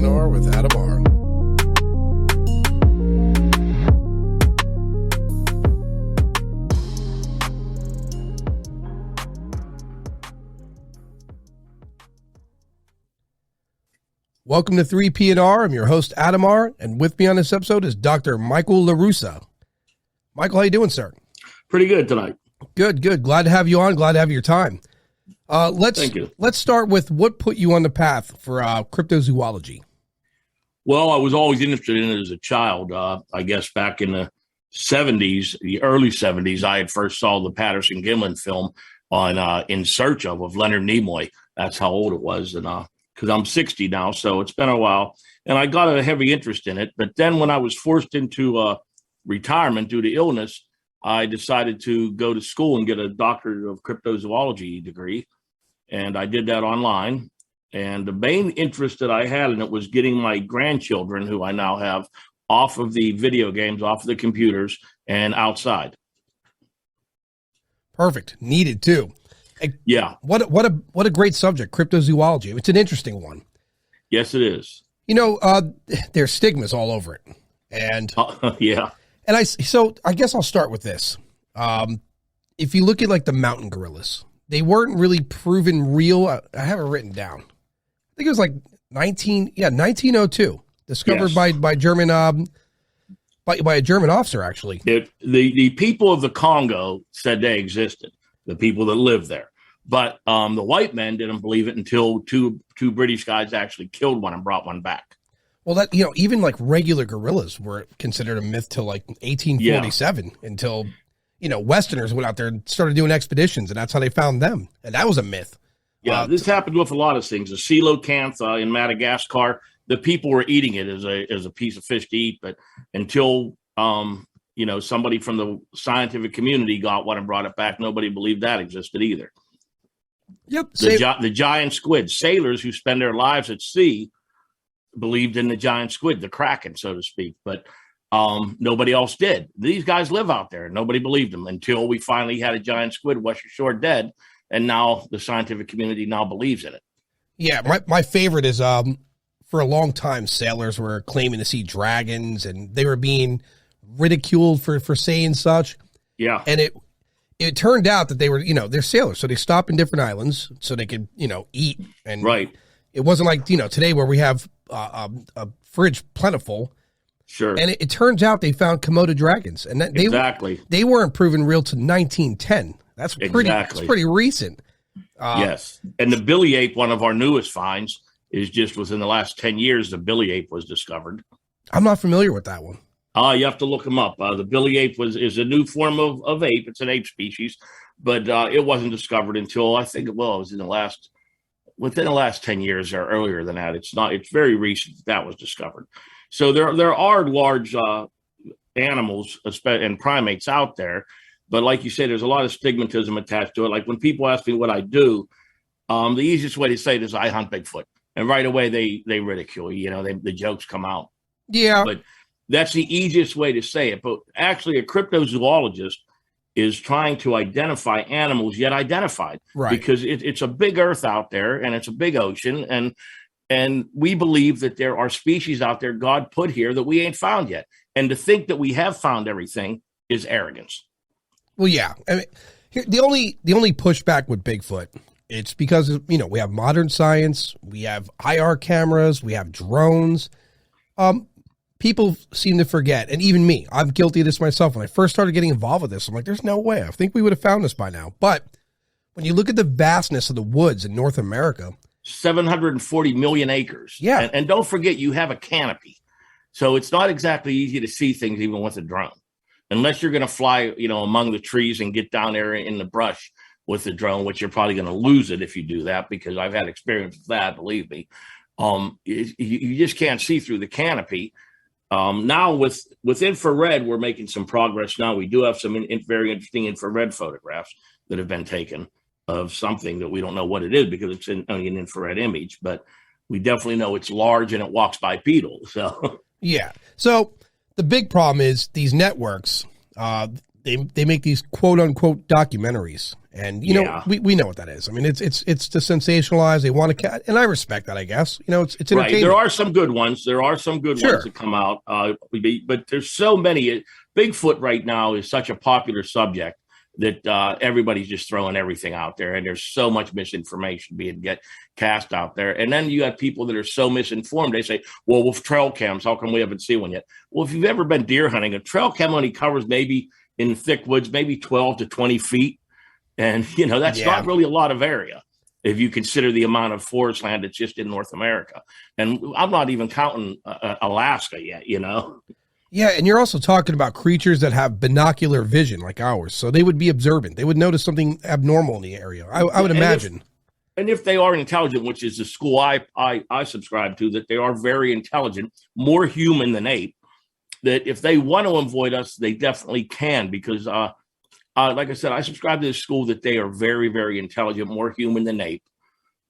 P&R with Adam R. Welcome to 3P&R. I'm your host, Adam R., and with me on this episode is Dr. Micheal LaRussa. Micheal, how you doing, sir? Pretty good tonight. Good. Glad to have you on. Glad to have your time. Thank you. Let's start with what put you on the path for cryptozoology. Well, I was always interested in it as a child. I guess back in the 70s, the early 70s, I had first saw the Patterson-Gimlin film on In Search of Leonard Nimoy. That's how old it was. And because I'm 60 now, so it's been a while. And I got a heavy interest in it. But then when I was forced into retirement due to illness, I decided to go to school and get a doctorate of cryptozoology degree. And I did that online. And the main interest that I had in it was getting my grandchildren, who I now have, off of the video games, off of the computers, and outside. Perfect. Needed too. Yeah. What a great subject, cryptozoology. It's an interesting one. Yes, it is. You know, there's stigmas all over it. And yeah. And I guess I'll start with this. If you look at like the mountain gorillas, they weren't really proven real. I have it written down. I think it was like 1902, discovered Yes. by German, by a German officer, actually. The people of the Congo said they existed, the people that lived there. But the white men didn't believe it until two British guys actually killed one and brought one back. Well, that, you know, even like regular gorillas were considered a myth till like 1847 until, you know, Westerners went out there and started doing expeditions, and that's how they found them. And that was a myth. Yeah, this happened with a lot of things. The coelacanth in Madagascar, the people were eating it as a piece of fish to eat, but until you know, somebody from the scientific community got one and brought it back, nobody believed that existed either. Yep. The giant squid, sailors who spend their lives at sea believed in the giant squid, the kraken, so to speak, but nobody else did. These guys live out there. Nobody believed them until we finally had a giant squid wash ashore dead, and now the scientific community now believes in it. Yeah, my favorite is for a long time, sailors were claiming to see dragons, and they were being ridiculed for saying such. Yeah. And it turned out that they were, you know, they're sailors, so they stop in different islands so they could, you know, eat. And right. It wasn't like, you know, today where we have a fridge plentiful. Sure. And it turns out they found Komodo dragons, and that they weren't proven real to 1910. That's pretty recent. Yes. And the billy ape, one of our newest finds, is just within the last 10 years, the billy ape was discovered. I'm not familiar with that one. You have to look them up. The billy ape is a new form of ape. It's an ape species, but it wasn't discovered until I think it was within the last 10 years or earlier than that. It's very recent that was discovered. So there are large animals and primates out there, but like you said, there's a lot of stigmatism attached to it. Like when people ask me what I do, the easiest way to say it is I hunt Bigfoot, and right away they ridicule you. You know, the jokes come out. Yeah, but that's the easiest way to say it. But actually, a cryptozoologist is trying to identify animals yet identified, right? Because it's a big earth out there, and it's a big ocean, and we believe that there are species out there God put here that we ain't found yet. And to think that we have found everything is arrogance. Well, yeah. I mean, the only pushback with Bigfoot, it's because, you know, we have modern science, we have IR cameras, we have drones. People seem to forget, and even me, I'm guilty of this myself. When I first started getting involved with this, I'm like, there's no way. I think we would have found this by now. But when you look at the vastness of the woods in North America, 740 million acres. Yeah. And don't forget, you have a canopy. So it's not exactly easy to see things even with a drone, unless you're going to fly, you know, among the trees and get down there in the brush with the drone, which you're probably going to lose it if you do that, because I've had experience with that, believe me. You just can't see through the canopy. Now with infrared, we're making some progress now. We do have some very interesting infrared photographs that have been taken of something that we don't know what it is because it's only an infrared image, but we definitely know it's large and it walks bipedal. So yeah. So the big problem is these networks, they make these quote unquote documentaries, And, you know, we know what that is. I mean, it's to sensationalize. They want to, and I respect that, I guess. You know, it's entertainment. Right. There are some good ones. There are some good ones that come out. But there's so many. Bigfoot right now is such a popular subject that everybody's just throwing everything out there. And there's so much misinformation being cast out there. And then you got people that are so misinformed. They say, well, with trail cams, how come we haven't seen one yet? Well, if you've ever been deer hunting, a trail cam only covers maybe in thick woods, maybe 12 to 20 feet. And, you know, that's not really a lot of area if you consider the amount of forest land that's just in North America. And I'm not even counting Alaska yet, you know. Yeah, and you're also talking about creatures that have binocular vision like ours. So they would be observant. They would notice something abnormal in the area, I would imagine. And if they are intelligent, which is the school I subscribe to, that they are very intelligent, more human than ape, that if they want to avoid us, they definitely can because like I said, I subscribe to this school that they are very, very intelligent, more human than ape,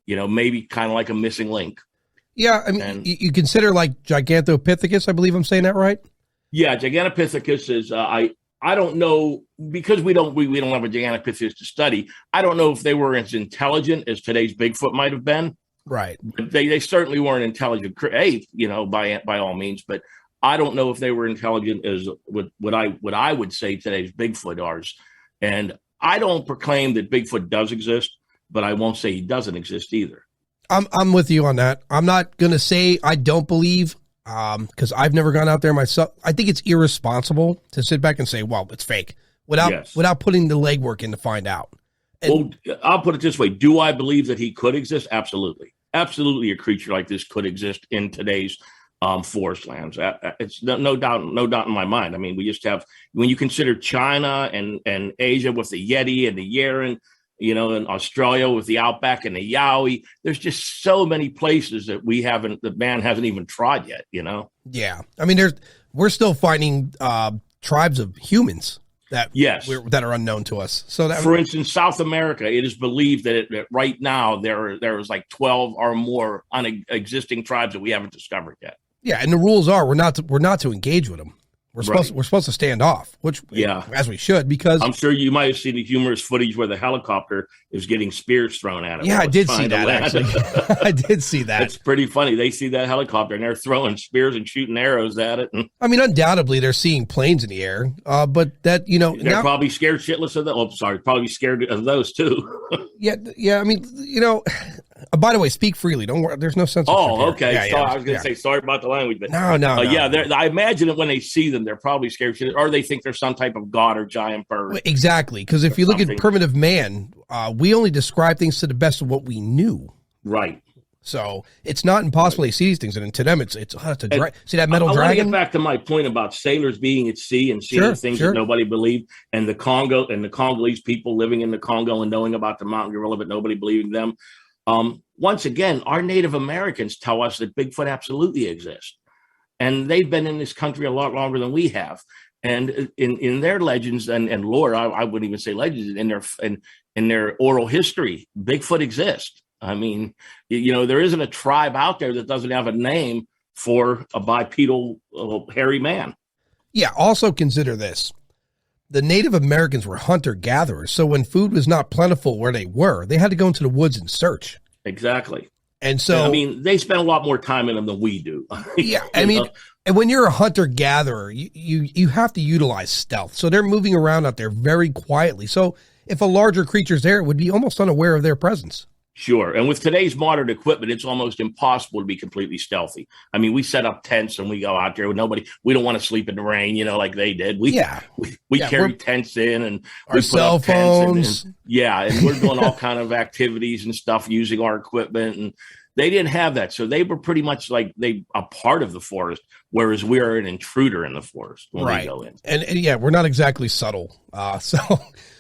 you know, maybe kind of like a missing link. Yeah. I mean, you consider like Gigantopithecus, I believe I'm saying that right? Yeah. Gigantopithecus is, I don't know, because we don't have a Gigantopithecus to study. I don't know if they were as intelligent as today's Bigfoot might have been. Right. But they certainly weren't intelligent ape, you know, by all means, but I don't know if they were intelligent as what I would say today's Bigfoot are. And I don't proclaim that Bigfoot does exist, but I won't say he doesn't exist either. I'm with you on that. I'm not going to say I don't believe, because I've never gone out there myself. I think it's irresponsible to sit back and say, well, it's fake without putting the legwork in to find out. And, well, I'll put it this way. Do I believe that he could exist? Absolutely. Absolutely. A creature like this could exist in today's forest lands. It's no doubt in my mind. I mean, we just have, when you consider China and Asia with the Yeti and the Yeren, you know, and Australia with the Outback and the Yowie, there's just so many places that man hasn't even trod yet, you know? Yeah. I mean, we're still finding tribes of humans that are unknown to us. So that, for instance, South America, it is believed that right now there is like 12 or more existing tribes that we haven't discovered yet. Yeah, and the rules are we're not to engage with them. We're supposed to stand off, which as we should, because I'm sure you might have seen the humorous footage where the helicopter is getting spears thrown at it. Yeah, I did see that actually. I did see that. It's pretty funny. They see that helicopter and they're throwing spears and shooting arrows at it. And I mean, undoubtedly they're seeing planes in the air, but that, you know, they're probably scared shitless of that. Oh, sorry, probably scared of those too. yeah. I mean, you know. By the way, speak freely. Don't worry. There's no censorship. Oh, okay. I was going to say sorry about the language, but no. Yeah, I imagine that when they see them, they're probably scared, or they think they're some type of god or giant bird. Exactly, because if you look at primitive man, we only describe things to the best of what we knew. Right. So it's not impossible to see these things, and to them, it's see that metal dragon. I want to get back to my point about sailors being at sea and seeing things that nobody believed, and the Congolese people living in the Congo and knowing about the mountain gorilla, but nobody believing them. Once again, our Native Americans tell us that Bigfoot absolutely exists, and they've been in this country a lot longer than we have. And in their legends and lore, I wouldn't even say legends, in their oral history, Bigfoot exists. I mean, you know, there isn't a tribe out there that doesn't have a name for a bipedal hairy man. Yeah. Also consider this. The Native Americans were hunter-gatherers, so when food was not plentiful where they were, they had to go into the woods and search. Exactly. And so, I mean, they spend a lot more time in them than we do. Yeah, I mean, and when you're a hunter-gatherer, you have to utilize stealth. So they're moving around out there very quietly. So if a larger creature's there, it would be almost unaware of their presence. Sure. And with today's modern equipment, it's almost impossible to be completely stealthy. I mean, we set up tents and we go out there with nobody. We don't want to sleep in the rain, you know, like they did. We carry tents in and our cell phones. And we're doing all kind of activities and stuff using our equipment. And they didn't have that. So they were pretty much like a part of the forest, whereas we are an intruder in the forest when we go in. And we're not exactly subtle. So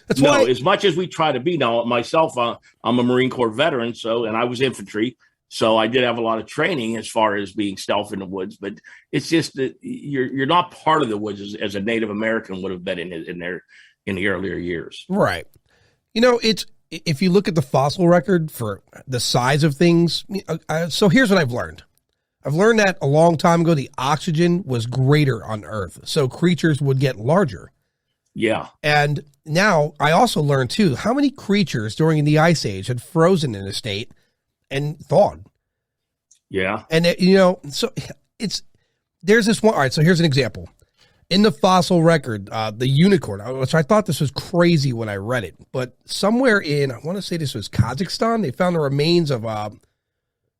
that's why, as much as we try to be. Now, myself, I'm a Marine Corps veteran, and I was infantry, so I did have a lot of training as far as being stealth in the woods. But it's just that you're not part of the woods as a Native American would have been in the earlier years. Right. You know, if you look at the fossil record for the size of things, so here's what I've learned. I've learned that a long time ago, the oxygen was greater on Earth, so creatures would get larger. Yeah. And now I also learned too how many creatures during the Ice Age had frozen in a state and thawed. Yeah. And so there's this one. All right, so here's an example. In the fossil record, the unicorn, which I thought this was crazy when I read it, but somewhere in, I want to say this was Kazakhstan, they found the remains of,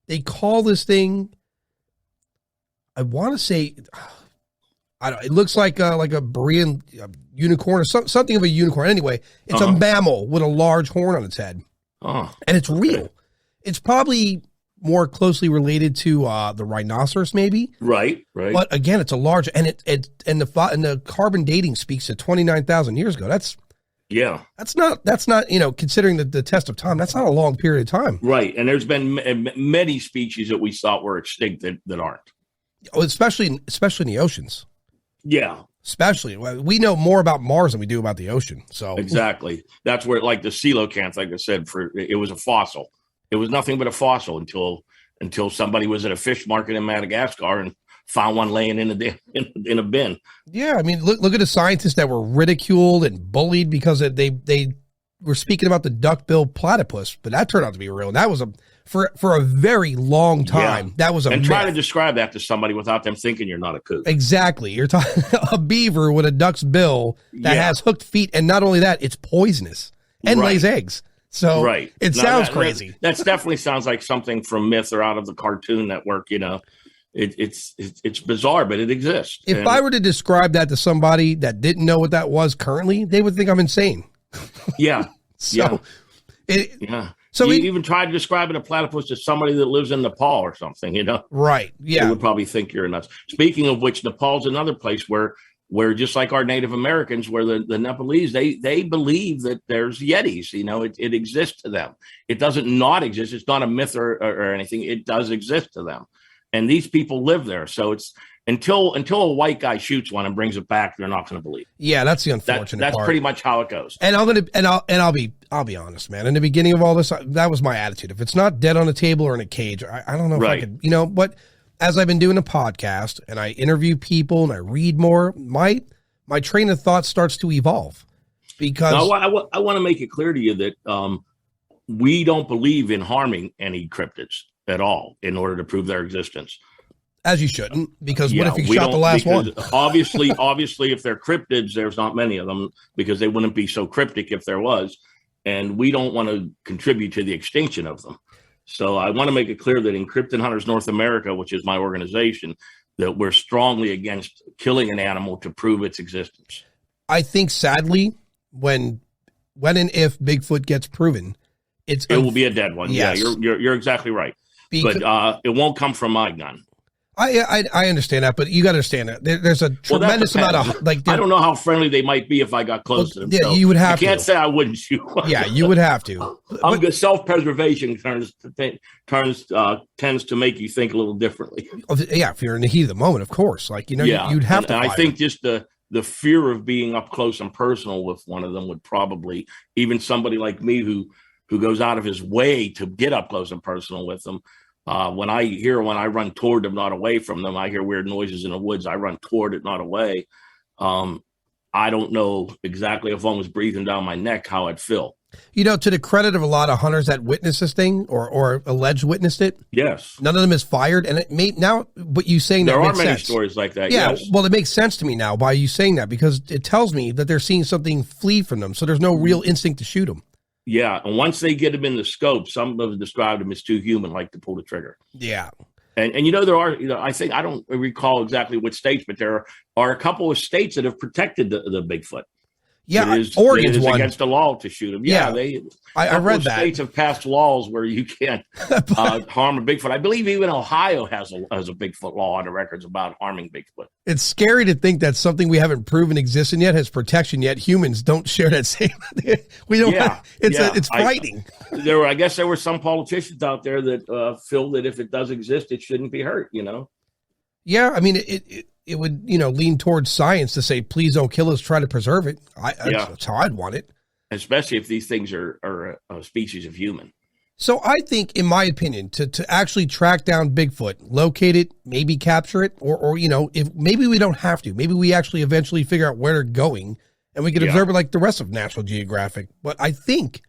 they call this thing, I want to say, I don't. It looks like a Berean unicorn or something of a unicorn. Anyway, it's a mammal with a large horn on its head, and it's real. It's probably more closely related to the rhinoceros, maybe. Right. But again, it's a large, and the carbon dating speaks to 29,000 years ago. That's not considering the test of time. That's not a long period of time. Right, and there's been many species that we thought were extinct that aren't. Oh, especially in the oceans. Yeah. Especially, we know more about Mars than we do about the ocean. So exactly, that's where, like the coelacanth, like I said, it was a fossil. It was nothing but a fossil until somebody was at a fish market in Madagascar and found one laying in a bin. Yeah, I mean, look at the scientists that were ridiculed and bullied because they were speaking about the duck-billed platypus, but that turned out to be real. And that was for a very long time. Yeah. That was and try to describe that to somebody without them thinking you're not a kook. Exactly, you're talking a beaver with a duck's bill that has hooked feet, and not only that, it's poisonous and lays eggs. So it sounds crazy. That definitely sounds like something from myth or out of the Cartoon Network. It's bizarre, but it exists. If I were to describe that to somebody that didn't know what that was currently, they would think I'm insane. Yeah. So you even try to describe a platypus to somebody that lives in Nepal or something, Right. Yeah. They would probably think you're nuts. Speaking of which, Nepal's another place where just like our Native Americans, where the Nepalese, they believe that there's Yetis, it exists to them. It doesn't not exist. It's not a myth or anything. It does exist to them. And these people live there. So it's until a white guy shoots one and brings it back, they're not going to believe. Yeah, that's the unfortunate part. That's pretty much how it goes. And I'll be honest, man. In the beginning of all this, that was my attitude. If it's not dead on a table or in a cage, I don't know if I could, but as I've been doing a podcast and I interview people and I read more, my train of thought starts to evolve. Because I want to make it clear to you that we don't believe in harming any cryptids at all in order to prove their existence. As you shouldn't, because what if you shot the last one? obviously, if they're cryptids, there's not many of them because they wouldn't be so cryptic if there was. And we don't want to contribute to the extinction of them. So I want to make it clear that in Cryptid Hunters North America, which is my organization, that we're strongly against killing an animal to prove its existence. I think sadly, when and if Bigfoot gets proven, it will be a dead one. Yes. Yeah, you're exactly right. But it won't come from my gun. I understand that, but you got to understand that there's a tremendous amount of I don't know how friendly they might be if I got close to them. Yeah, you would have to. I can't say I wouldn't shoot. Yeah, you would have to. Self-preservation tends to make you think a little differently. Yeah, if you're in the heat of the moment, of course. You'd have to. And I think just the fear of being up close and personal with one of them would probably, even somebody like me who goes out of his way to get up close and personal with them. When I run toward them, not away from them, I hear weird noises in the woods. I run toward it, not away. I don't know exactly if one was breathing down my neck, how I'd feel. To the credit of a lot of hunters that witnessed this thing or alleged witnessed it. Yes. None of them is fired. And it made now, but you saying there that are many sense. Stories like that. Yeah. Yes. Well, it makes sense to me now by you saying that because it tells me that they're seeing something flee from them. So there's no real instinct to shoot them. Yeah, and once they get them in the scope, some of them described them as too human, like to pull the trigger. Yeah, and there are, I think I don't recall exactly which states, but there are a couple of states that have protected the Bigfoot. Yeah, Oregon's one against the law to shoot them. Yeah, I read that states have passed laws where you can't harm a Bigfoot. I believe even Ohio has a Bigfoot law on the records about harming Bigfoot. It's scary to think that something we haven't proven existing yet has protection. Yet humans don't share that same. We don't. Yeah, it's frightening. I guess there were some politicians out there that feel that if it does exist, it shouldn't be hurt. Yeah, I mean it would, lean towards science to say, please don't kill us, try to preserve it. That's how I'd want it. Especially if these things are a species of human. So I think, in my opinion, to actually track down Bigfoot, locate it, maybe capture it, or if maybe we don't have to, maybe we actually eventually figure out where they're going and we could observe it like the rest of National Geographic. But I think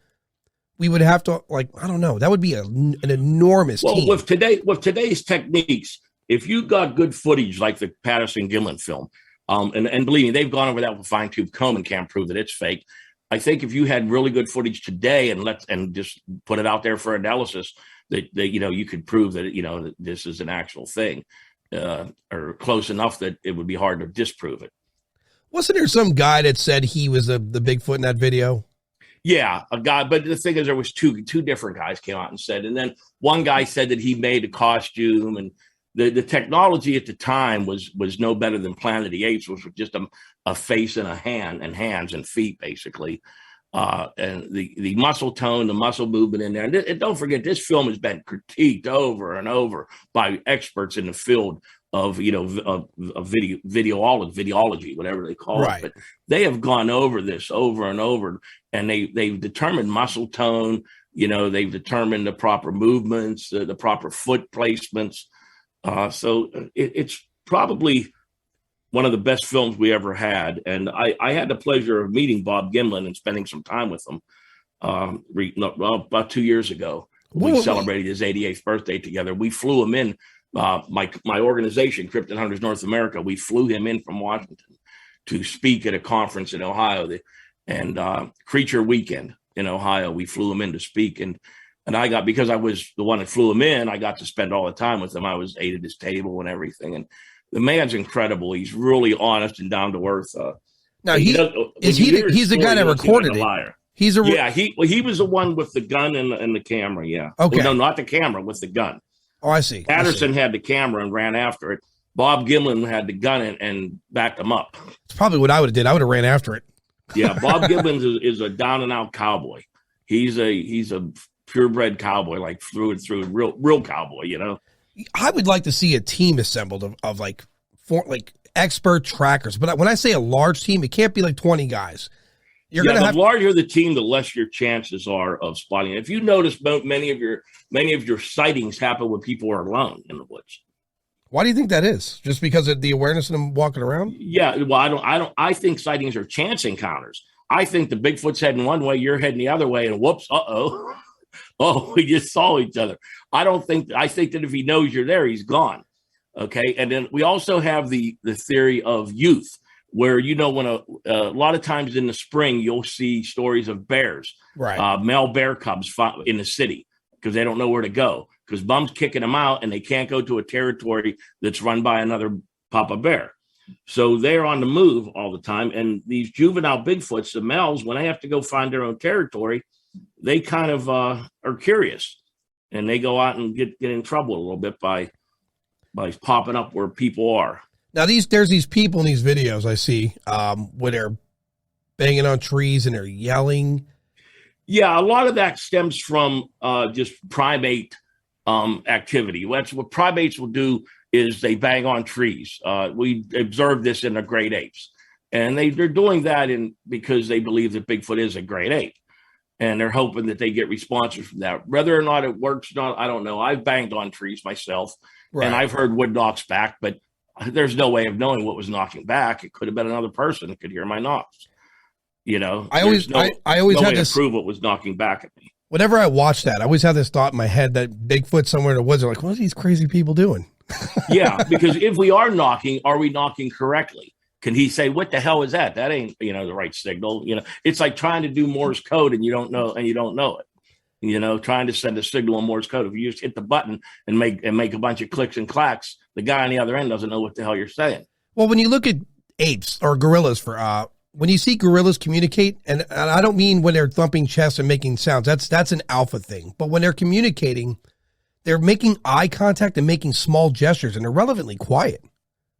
we would have to, like, I don't know, that would be an enormous team. With today's techniques, if you got good footage like the Patterson-Gimlin film, and believe me, they've gone over that with fine-tooth comb and can't prove that it's fake. I think if you had really good footage today and just put it out there for analysis, that you could prove that that this is an actual thing, or close enough that it would be hard to disprove it. Wasn't there some guy that said he was the Bigfoot in that video? Yeah, a guy. But the thing is, there was two different guys came out and said, and then one guy said that he made a costume, and the technology at the time was no better than Planet of the Apes, which was just a face and a hand and hands and feet, basically. And the muscle tone, the muscle movement in there. And don't forget, this film has been critiqued over and over by experts in the field of videology, whatever they call it. But they have gone over this over and over, and they've determined muscle tone. They've determined the proper movements, the proper foot placements. So it's probably one of the best films we ever had. And I had the pleasure of meeting Bob Gimlin and spending some time with him about 2 years ago. We celebrated his 88th birthday together. We flew him in, my organization, Cryptid Hunters North America, we flew him in from Washington to speak at a conference in Ohio, and Creature Weekend in Ohio. We flew him in to speak. And because I was the one that flew him in, I got to spend all the time with him. I ate at his table and everything. And the man's incredible. He's really honest and down to earth. Now he's the guy that recorded it. He was the one with the gun and the camera. Yeah. Okay. Well, no, not the camera, with the gun. Oh, I see. Patterson had the camera and ran after it. Bob Gimlin had the gun and backed him up. It's probably what I would have did. I would have ran after it. Yeah. Bob Gimlin is a down and out cowboy. He's a purebred cowboy, like through and through, real cowboy, I would like to see a team assembled of expert trackers. But when I say a large team, it can't be like 20 guys. The larger the team, the less your chances are of spotting. If you notice, many of your sightings happen when people are alone in the woods. Why do you think that is? Just because of the awareness of them walking around? Yeah, well, I think sightings are chance encounters. I think the Bigfoot's heading one way, you're heading the other way, and whoops, oh, we just saw each other. I think that if he knows you're there, he's gone. Okay. And then we also have the theory of youth, where, when a lot of times in the spring, you'll see stories of bears, male bear cubs in the city, because they don't know where to go, because bum's kicking them out and they can't go to a territory that's run by another papa bear. So they're on the move all the time. And these juvenile Bigfoots, the males, when they have to go find their own territory, they kind of are curious, and they go out and get in trouble a little bit by popping up where people are. Now there's these people in these videos I see where they're banging on trees and they're yelling. Yeah, a lot of that stems from just primate activity. That's what primates will do, is they bang on trees. We observed this in the great apes, and they're doing that because they believe that Bigfoot is a great ape. And they're hoping that they get responses from that. Whether or not it works or not, I don't know. I've banged on trees myself, and I've heard wood knocks back, but there's no way of knowing what was knocking back. It could have been another person that could hear my knocks. I always had to prove what was knocking back at me. Whenever I watch that, I always have this thought in my head that Bigfoot somewhere in the woods are like, what are these crazy people doing? Yeah, because if we are knocking correctly? Can he say, what the hell is that? That ain't, the right signal. It's like trying to do Morse code and you don't know it. Trying to send a signal in Morse code. If you just hit the button and make a bunch of clicks and clacks, the guy on the other end doesn't know what the hell you're saying. Well, when you look at apes or gorillas when you see gorillas communicate, and I don't mean when they're thumping chests and making sounds, that's an alpha thing. But when they're communicating, they're making eye contact and making small gestures, and they're relevantly quiet.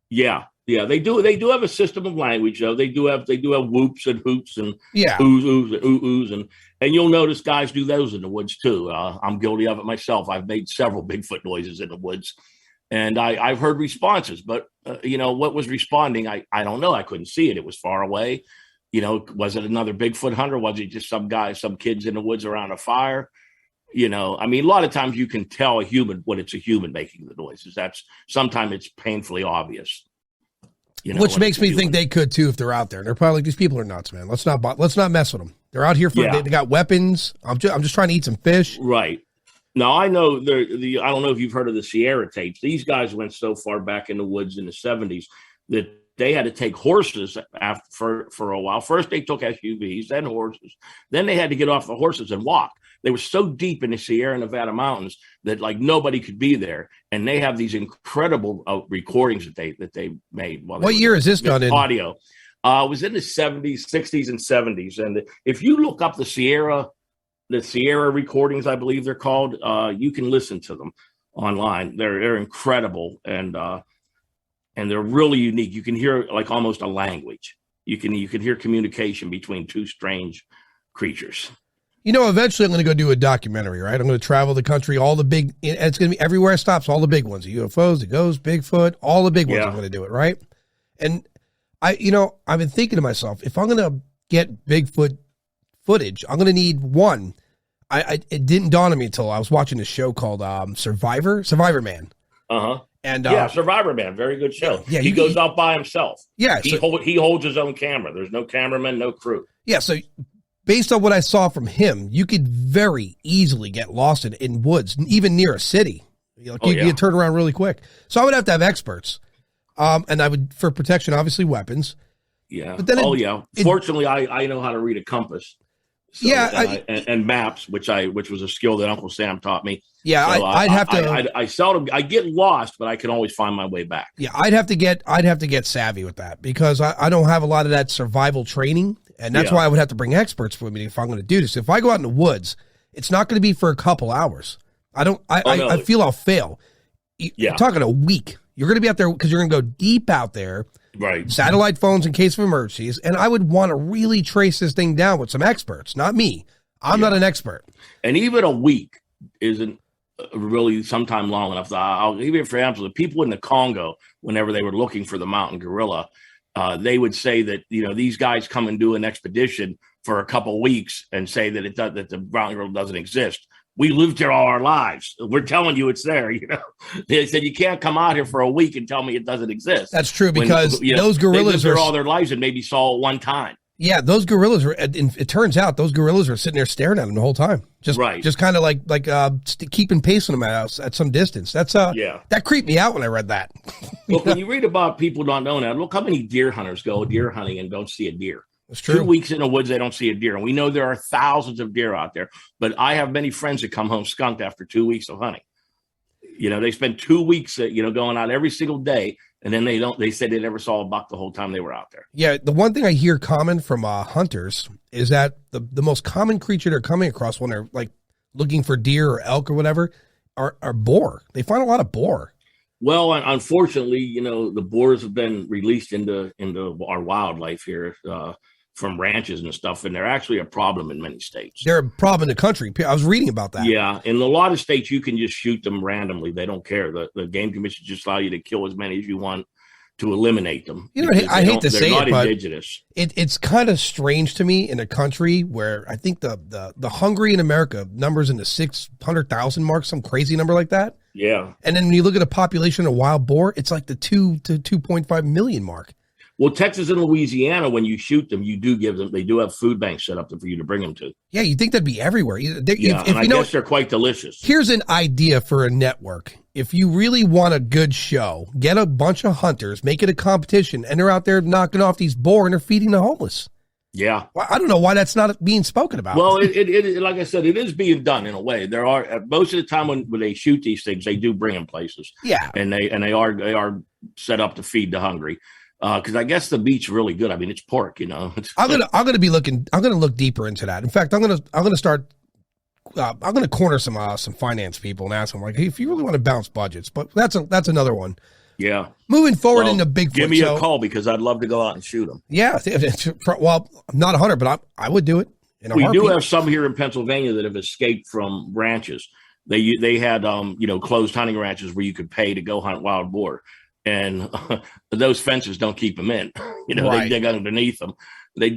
Yeah. Yeah, they do. They do have a system of language, though. They do have whoops and hoots and oohs and oohs, and you'll notice guys do those in the woods too. I'm guilty of it myself. I've made several Bigfoot noises in the woods, and I've heard responses. But what was responding? I don't know. I couldn't see it. It was far away. Was it another Bigfoot hunter? Was it just some kids in the woods around a fire? A lot of times you can tell when it's a human making the noises. Sometimes it's painfully obvious. Which makes me think they could too if they're out there. They're probably like, these people are nuts, man. Let's not mess with them. They're out here for they got weapons. I'm just trying to eat some fish. Right. Now I know I don't know if you've heard of the Sierra tapes. These guys went so far back in the woods in the 70s that they had to take horses for a while. First they took SUVs, then horses. Then they had to get off the horses and walk. They were so deep in the Sierra Nevada mountains that like nobody could be there. And they have these incredible recordings that they made. What year is this done in? Audio. It was in the 70s, 60s, and 70s. And if you look up the Sierra recordings, I believe they're called, you can listen to them online. They're incredible and they're really unique. You can hear like almost a language. You can hear communication between two strange creatures. Eventually I'm going to go do a documentary, right? I'm going to travel the country, it's going to be everywhere I stop, all the big ones, the UFOs, the ghosts, Bigfoot, all the big ones. I'm going to do it, right? And I've been thinking to myself, if I'm going to get Bigfoot footage, I'm going to need one. It didn't dawn on me until I was watching a show called Survivor Man. Uh-huh. And Survivor Man, very good show. Yeah, he goes out by himself. Yeah, he holds his own camera. There's no cameraman, no crew. Yeah, so based on what I saw from him, you could very easily get lost in woods, even near a city. You turn around really quick. So I would have to have experts, and I would for protection, obviously weapons. Yeah. But then fortunately, I know how to read a compass. So, and maps, which was a skill that Uncle Sam taught me. Yeah, so I'd have to. I get lost, but I can always find my way back. Yeah, I'd have to get savvy with that because I don't have a lot of that survival training, and that's why I would have to bring experts with me if I'm going to do this. If I go out in the woods, it's not going to be for a couple hours. I feel I'll fail. You're talking a week. You're going to be out there because you're going to go deep out there. Right. Satellite phones in case of emergencies. And I would want to really trace this thing down with some experts, not me. I'm not an expert. And even a week isn't really sometime long enough. I'll give you, for example, the people in the Congo, whenever they were looking for the mountain gorilla, they would say that, these guys come and do an expedition for a couple weeks and say that that the mountain gorilla doesn't exist. We lived here all our lives. We're telling you it's there. They said you can't come out here for a week and tell me it doesn't exist. That's true because those gorillas are all their lives and maybe saw it one time. Yeah, those gorillas are. It turns out those gorillas are sitting there staring at them the whole time, just kind of like keeping pace on them at some distance. That's that creeped me out when I read that. Well, when you read about people not knowing that, look how many deer hunters go deer hunting and don't see a deer. That's true. 2 weeks in the woods, they don't see a deer. And we know there are thousands of deer out there. But I have many friends that come home skunked after 2 weeks of hunting. They spend 2 weeks, going out every single day. And then they said they never saw a buck the whole time they were out there. Yeah. The one thing I hear common from hunters is that the most common creature they're coming across when they're like looking for deer or elk or whatever are boar. They find a lot of boar. Well, unfortunately, the boars have been released into our wildlife here from ranches and stuff, and they're actually a problem in many states. They're a problem in the country. I was reading about that. Yeah, in a lot of states, you can just shoot them randomly. They don't care. The game commission just allow you to kill as many as you want to eliminate them. I hate to say it, but indigenous. It's kind of strange to me in a country where I think the hungry in America numbers in the 600,000 mark, some crazy number like that. Yeah. And then when you look at a population of wild boar, it's like the 2 to 2.5 million mark. Well, Texas and Louisiana, when you shoot them, they do have food banks set up for you to bring them to. Yeah, you'd think that'd be everywhere. I guess they're quite delicious. Here's an idea for a network. If you really want a good show, get a bunch of hunters, make it a competition, and they're out there knocking off these boar and they're feeding the homeless. Yeah. Well, I don't know why that's not being spoken about. Well, it like I said, it is being done in a way. There are most of the time when they shoot these things, they do bring them places. Yeah. And they are set up to feed the hungry. Because I guess the meat's really good. I mean, it's pork, I'm gonna look deeper into that. In fact, I'm gonna start. I'm gonna corner some finance people and ask them like, hey, if you really want to bounce budgets, but that's another one. Yeah. Moving forward into Bigfoot. Give me a call because I'd love to go out and shoot them. Yeah. Well, I'm not a hunter, but I would do it. We do have some here in Pennsylvania that have escaped from ranches. They had closed hunting ranches where you could pay to go hunt wild boar. And those fences don't keep them in. They dig underneath them. They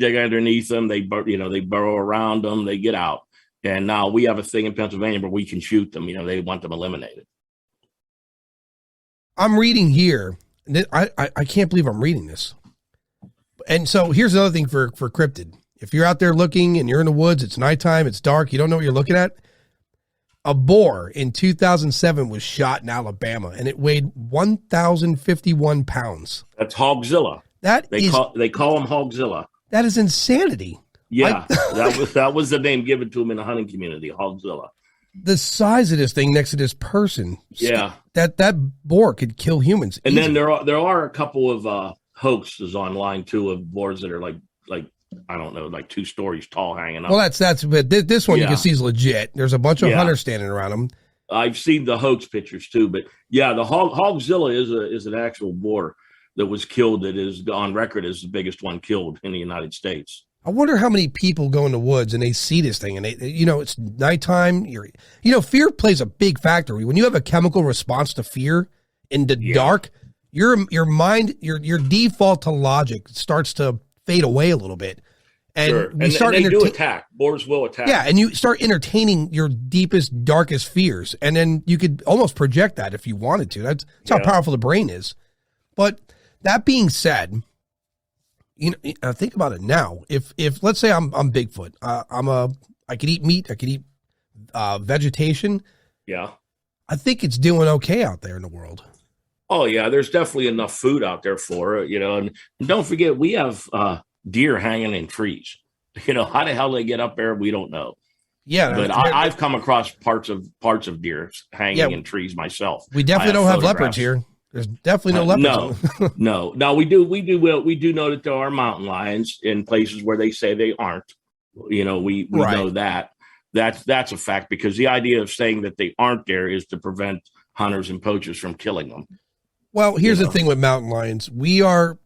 burrow around them. They get out. And now we have a thing in Pennsylvania where we can shoot them. They want them eliminated. I'm reading here I can't believe I'm reading this. And so here's another thing for cryptid. If you're out there looking and you're in the woods, it's nighttime, it's dark, you don't know what you're looking at. A boar in 2007 was shot in Alabama, and it weighed 1,051 pounds. That's Hogzilla. They call him Hogzilla. That is insanity. Yeah, that was the name given to him in the hunting community, Hogzilla. The size of this thing next to this person. Yeah, that boar could kill humans. And then there are a couple of hoaxes online too of boars that are like I don't know, like 2 stories tall hanging up. Well, but this one you can see is legit. There's a bunch of hunters standing around them. I've seen the hoax pictures too, but yeah, the Hogzilla is an actual boar that was killed, that is on record as the biggest one killed in the United States. I wonder how many people go in the woods and they see this thing and they, it's nighttime. Fear plays a big factor. When you have a chemical response to fear in the dark, your mind, your default to logic starts to fade away a little bit. And sure. They do attack. Boars will attack. Yeah, and you start entertaining your deepest, darkest fears. And then you could almost project that if you wanted to. That's how powerful the brain is. But that being said, think about it now. If let's say I'm Bigfoot, I could eat meat, I could eat vegetation. Yeah, I think it's doing okay out there in the world. Oh yeah, there's definitely enough food out there for it, and don't forget we have deer hanging in trees. How the hell they get up there, we don't know. Yeah, but I've come across parts of deer hanging in trees myself. We definitely don't have leopards here. There's definitely no leopards. No. We do know that there are mountain lions in places where they say they aren't. We know that. That's a fact, because the idea of saying that they aren't there is to prevent hunters and poachers from killing them. Well, here's the thing with mountain lions. We are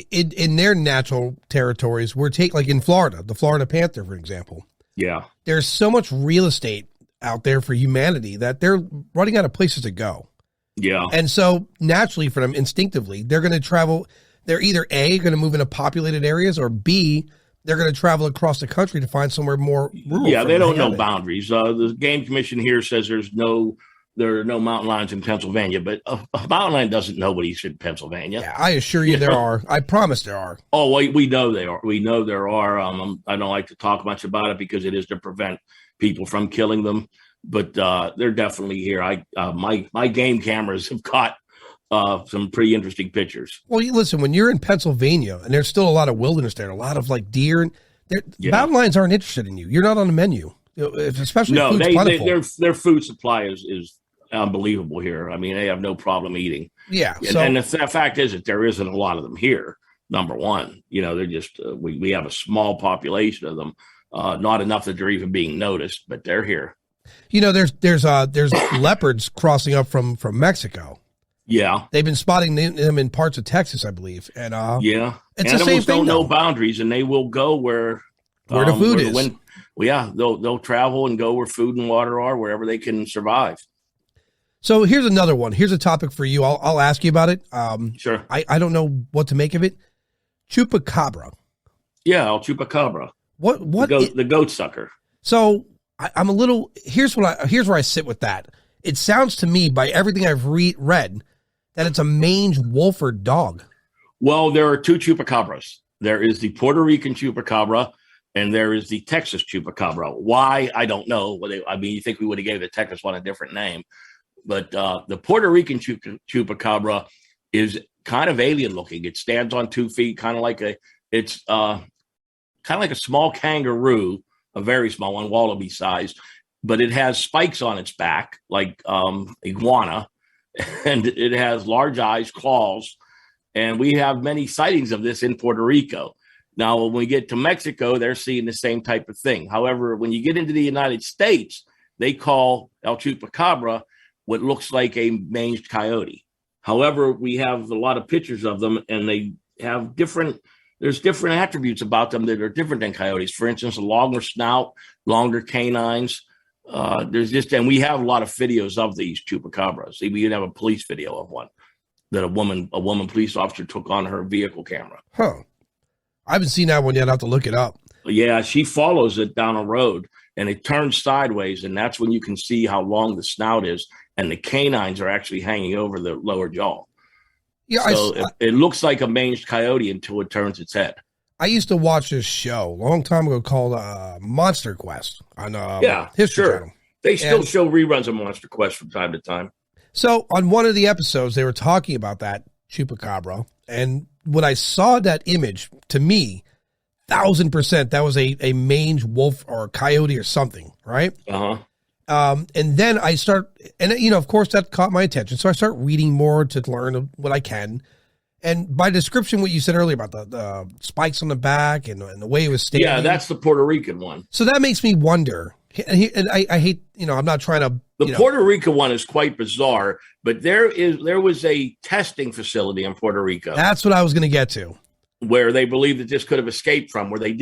in their natural territories. Like in Florida, the Florida panther, for example. Yeah. There's so much real estate out there for humanity that they're running out of places to go. Yeah. And so naturally for them, instinctively, they're going to travel. They're either A, going to move into populated areas, or B, they're going to travel across the country to find somewhere more rural. Yeah, they don't know boundaries. The Game Commission here says there are no mountain lions in Pennsylvania, but a mountain lion doesn't know what he's in Pennsylvania. Yeah, I assure you there are. I promise there are. Oh, we know they are. We know there are. I don't like to talk much about it because it is to prevent people from killing them. But they're definitely here. My game cameras have caught some pretty interesting pictures. Well, listen, when you're in Pennsylvania and there's still a lot of wilderness there, a lot of like deer, and mountain lions aren't interested in you. You're not on the menu, especially if food's plentiful. Their food supply is unbelievable here. I mean, they have no problem eating. Yeah, and the fact is that there isn't a lot of them here. Number one, they're just we have a small population of them, not enough that they're even being noticed, but they're here. There's leopards crossing up from Mexico. Yeah, they've been spotting them in parts of Texas, I believe. And it's animals the same thing. Don't know boundaries, and they will go where the food is. They'll travel and go where food and water are, wherever they can survive. So here's another one. Here's a topic for you. I'll ask you about it. Sure. I don't know what to make of it. Chupacabra. Yeah, Chupacabra. What the goat sucker. So I'm a little. Here's where I sit with that. It sounds to me, by everything I've read, that it's a mange Wolford dog. Well, there are 2 Chupacabras. There is the Puerto Rican Chupacabra, and there is the Texas Chupacabra. Why? I don't know. You think we would have gave the Texas one a different name. But the Puerto Rican Chupacabra is kind of alien looking. It stands on 2 feet, kind of like a small kangaroo, a very small one, wallaby sized, but it has spikes on its back, like iguana, and it has large eyes, claws, and we have many sightings of this in Puerto Rico. Now, when we get to Mexico, they're seeing the same type of thing. However, when you get into the United States, they call El Chupacabra what looks like a manged coyote. However, we have a lot of pictures of them, and they have there's different attributes about them that are different than coyotes. For instance, a longer snout, longer canines. And we have a lot of videos of these Chupacabras. We even have a police video of one that a woman police officer took on her vehicle camera. Huh. I haven't seen that one yet. I have to look it up. Yeah, she follows it down a road, and it turns sideways, and that's when you can see how long the snout is, and the canines are actually hanging over the lower jaw. Yeah, So it looks like a mange coyote until it turns its head. I used to watch this show a long time ago called Monster Quest on History Channel. They still show reruns of Monster Quest from time to time. So on one of the episodes, they were talking about that Chupacabra, and when I saw that image, to me, 1,000% that was a mange wolf or a coyote or something, right? And then I start, and of course that caught my attention. So I start reading more to learn what I can. And by description, what you said earlier about the spikes on the back and the way it was standing. Yeah, that's the Puerto Rican one. So that makes me wonder. And I hate, I'm not trying to. The Puerto Rico one is quite bizarre, but there was a testing facility in Puerto Rico. That's what I was going to get to. Where they believe that this could have escaped from, where they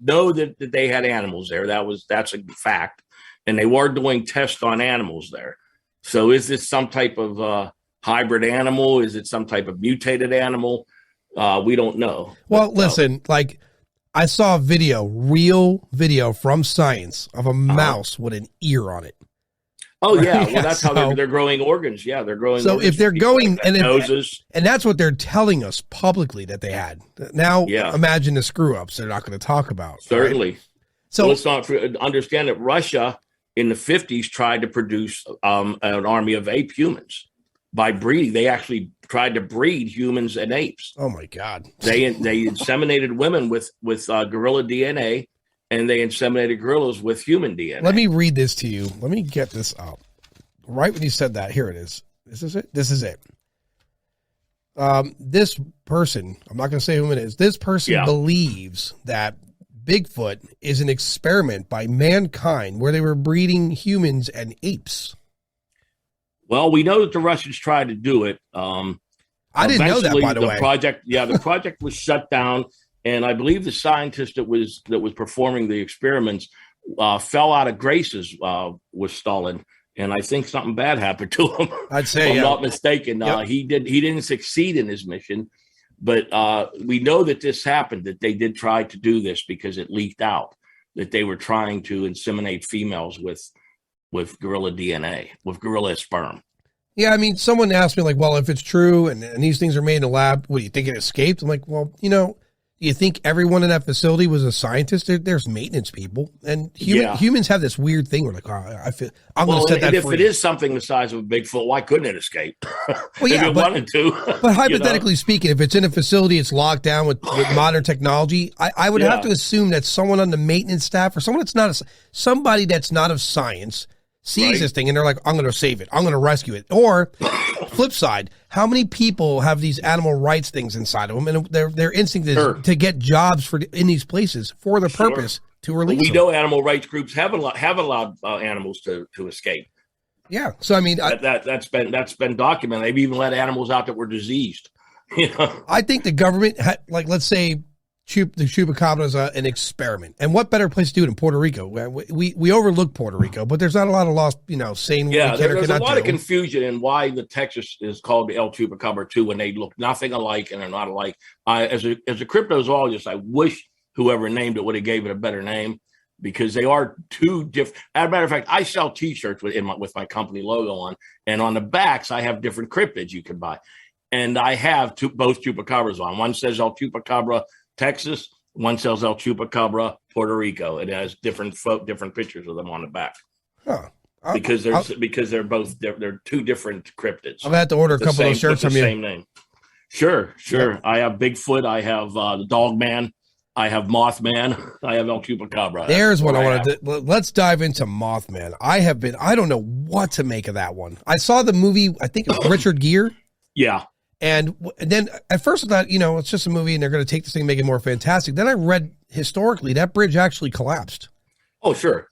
know that they had animals there. That's a fact. And they were doing tests on animals there. So is this some type of hybrid animal? Is it some type of mutated animal? We don't know. Well, listen, like I saw real video from science of a mouse with an ear on it. Oh yeah, well that's how they're growing organs. Yeah, they're growing. So if they're going like noses, and that's what they're telling us publicly that they had. Now, imagine the screw ups they're not going to talk about. Certainly. Right? So let's not understand that Russia in the 50s tried to produce an army of ape humans by breeding. They actually tried to breed humans and apes. Oh my God! They inseminated women with gorilla DNA. And they inseminated gorillas with human DNA. Let me read this to you. Let me get this up. Right when you said that, here it is. This is it. This is it. This person, I'm not going to say who it is. This person believes that Bigfoot is an experiment by mankind where they were breeding humans and apes. Well, we know that the Russians tried to do it. I didn't know that, by the way. The project was shut down. And I believe the scientist that was performing the experiments fell out of graces with Stalin, and I think something bad happened to him. I'd say, if I'm not mistaken. He didn't succeed in his mission, but we know that this happened. That they did try to do this because it leaked out that they were trying to inseminate females with gorilla DNA, with gorilla sperm. Yeah, I mean, someone asked me like, well, if it's true and these things are made in a lab, what do you think it escaped? I'm like, well, you think everyone in that facility was a scientist? There's maintenance people, and humans have this weird thing. We're like, I'm going to set that. If it is something the size of a Bigfoot, why couldn't it escape? Well, yeah, if it wanted to. But hypothetically speaking, if it's in a facility, it's locked down with modern technology. I would have to assume that someone on the maintenance staff or someone somebody that's not of science sees this thing and they're like, I'm going to save it. I'm going to rescue it. Or flip side, how many people have these animal rights things inside of them? And their instinct is to get jobs in these places for the purpose to release them. We know animal rights groups have allowed animals to escape. Yeah. So, I mean, that's been documented. They've even let animals out that were diseased. I think the government let's say, the Chupacabra is an experiment, and what better place to do it in Puerto Rico? We overlook Puerto Rico, but there's not a lot of laws, saying there's a lot of confusion in why the Texas is called the El Chupacabra too, when they look nothing alike and are not alike. As a cryptozoologist, I wish whoever named it would have gave it a better name because they are two different. As a matter of fact, I sell T-shirts with my company logo on, and on the backs I have different cryptids you can buy, and I have both Chupacabras on. One says El Chupacabra Texas, one sells El Chupacabra, Puerto Rico. It has different pictures of them on the back. Huh. Because they're two different cryptids. I'll have to order a couple of those shirts from you. Same name. Sure. Yeah. I have Bigfoot. I have the Dog Man. I have Mothman. I have El Chupacabra. There's what I wanted to. Let's dive into Mothman. I don't know what to make of that one. I saw the movie, I think it was Richard Gere. Yeah. And then at first I thought, it's just a movie and they're going to take this thing and make it more fantastic. Then I read historically that bridge actually collapsed. Oh, sure.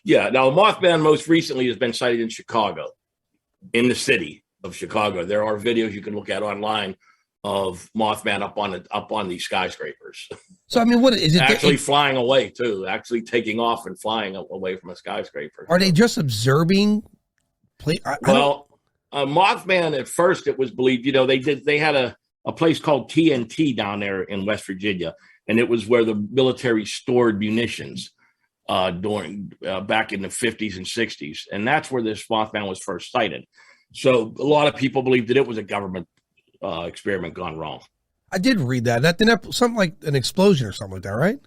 Yeah. Now, Mothman most recently has been sighted in Chicago, in the city of Chicago. There are videos you can look at online of Mothman up on these skyscrapers. So, I mean, what is it? Actually flying away, too. Actually taking off and flying away from a skyscraper. Are they just observing? Mothman, at first, it was believed, they had a place called TNT down there in West Virginia, and it was where the military stored munitions during back in the 50s and 60s. And that's where this Mothman was first sighted. So a lot of people believed that it was a government experiment gone wrong. I did read that. That didn't have something like an explosion or something like that, right?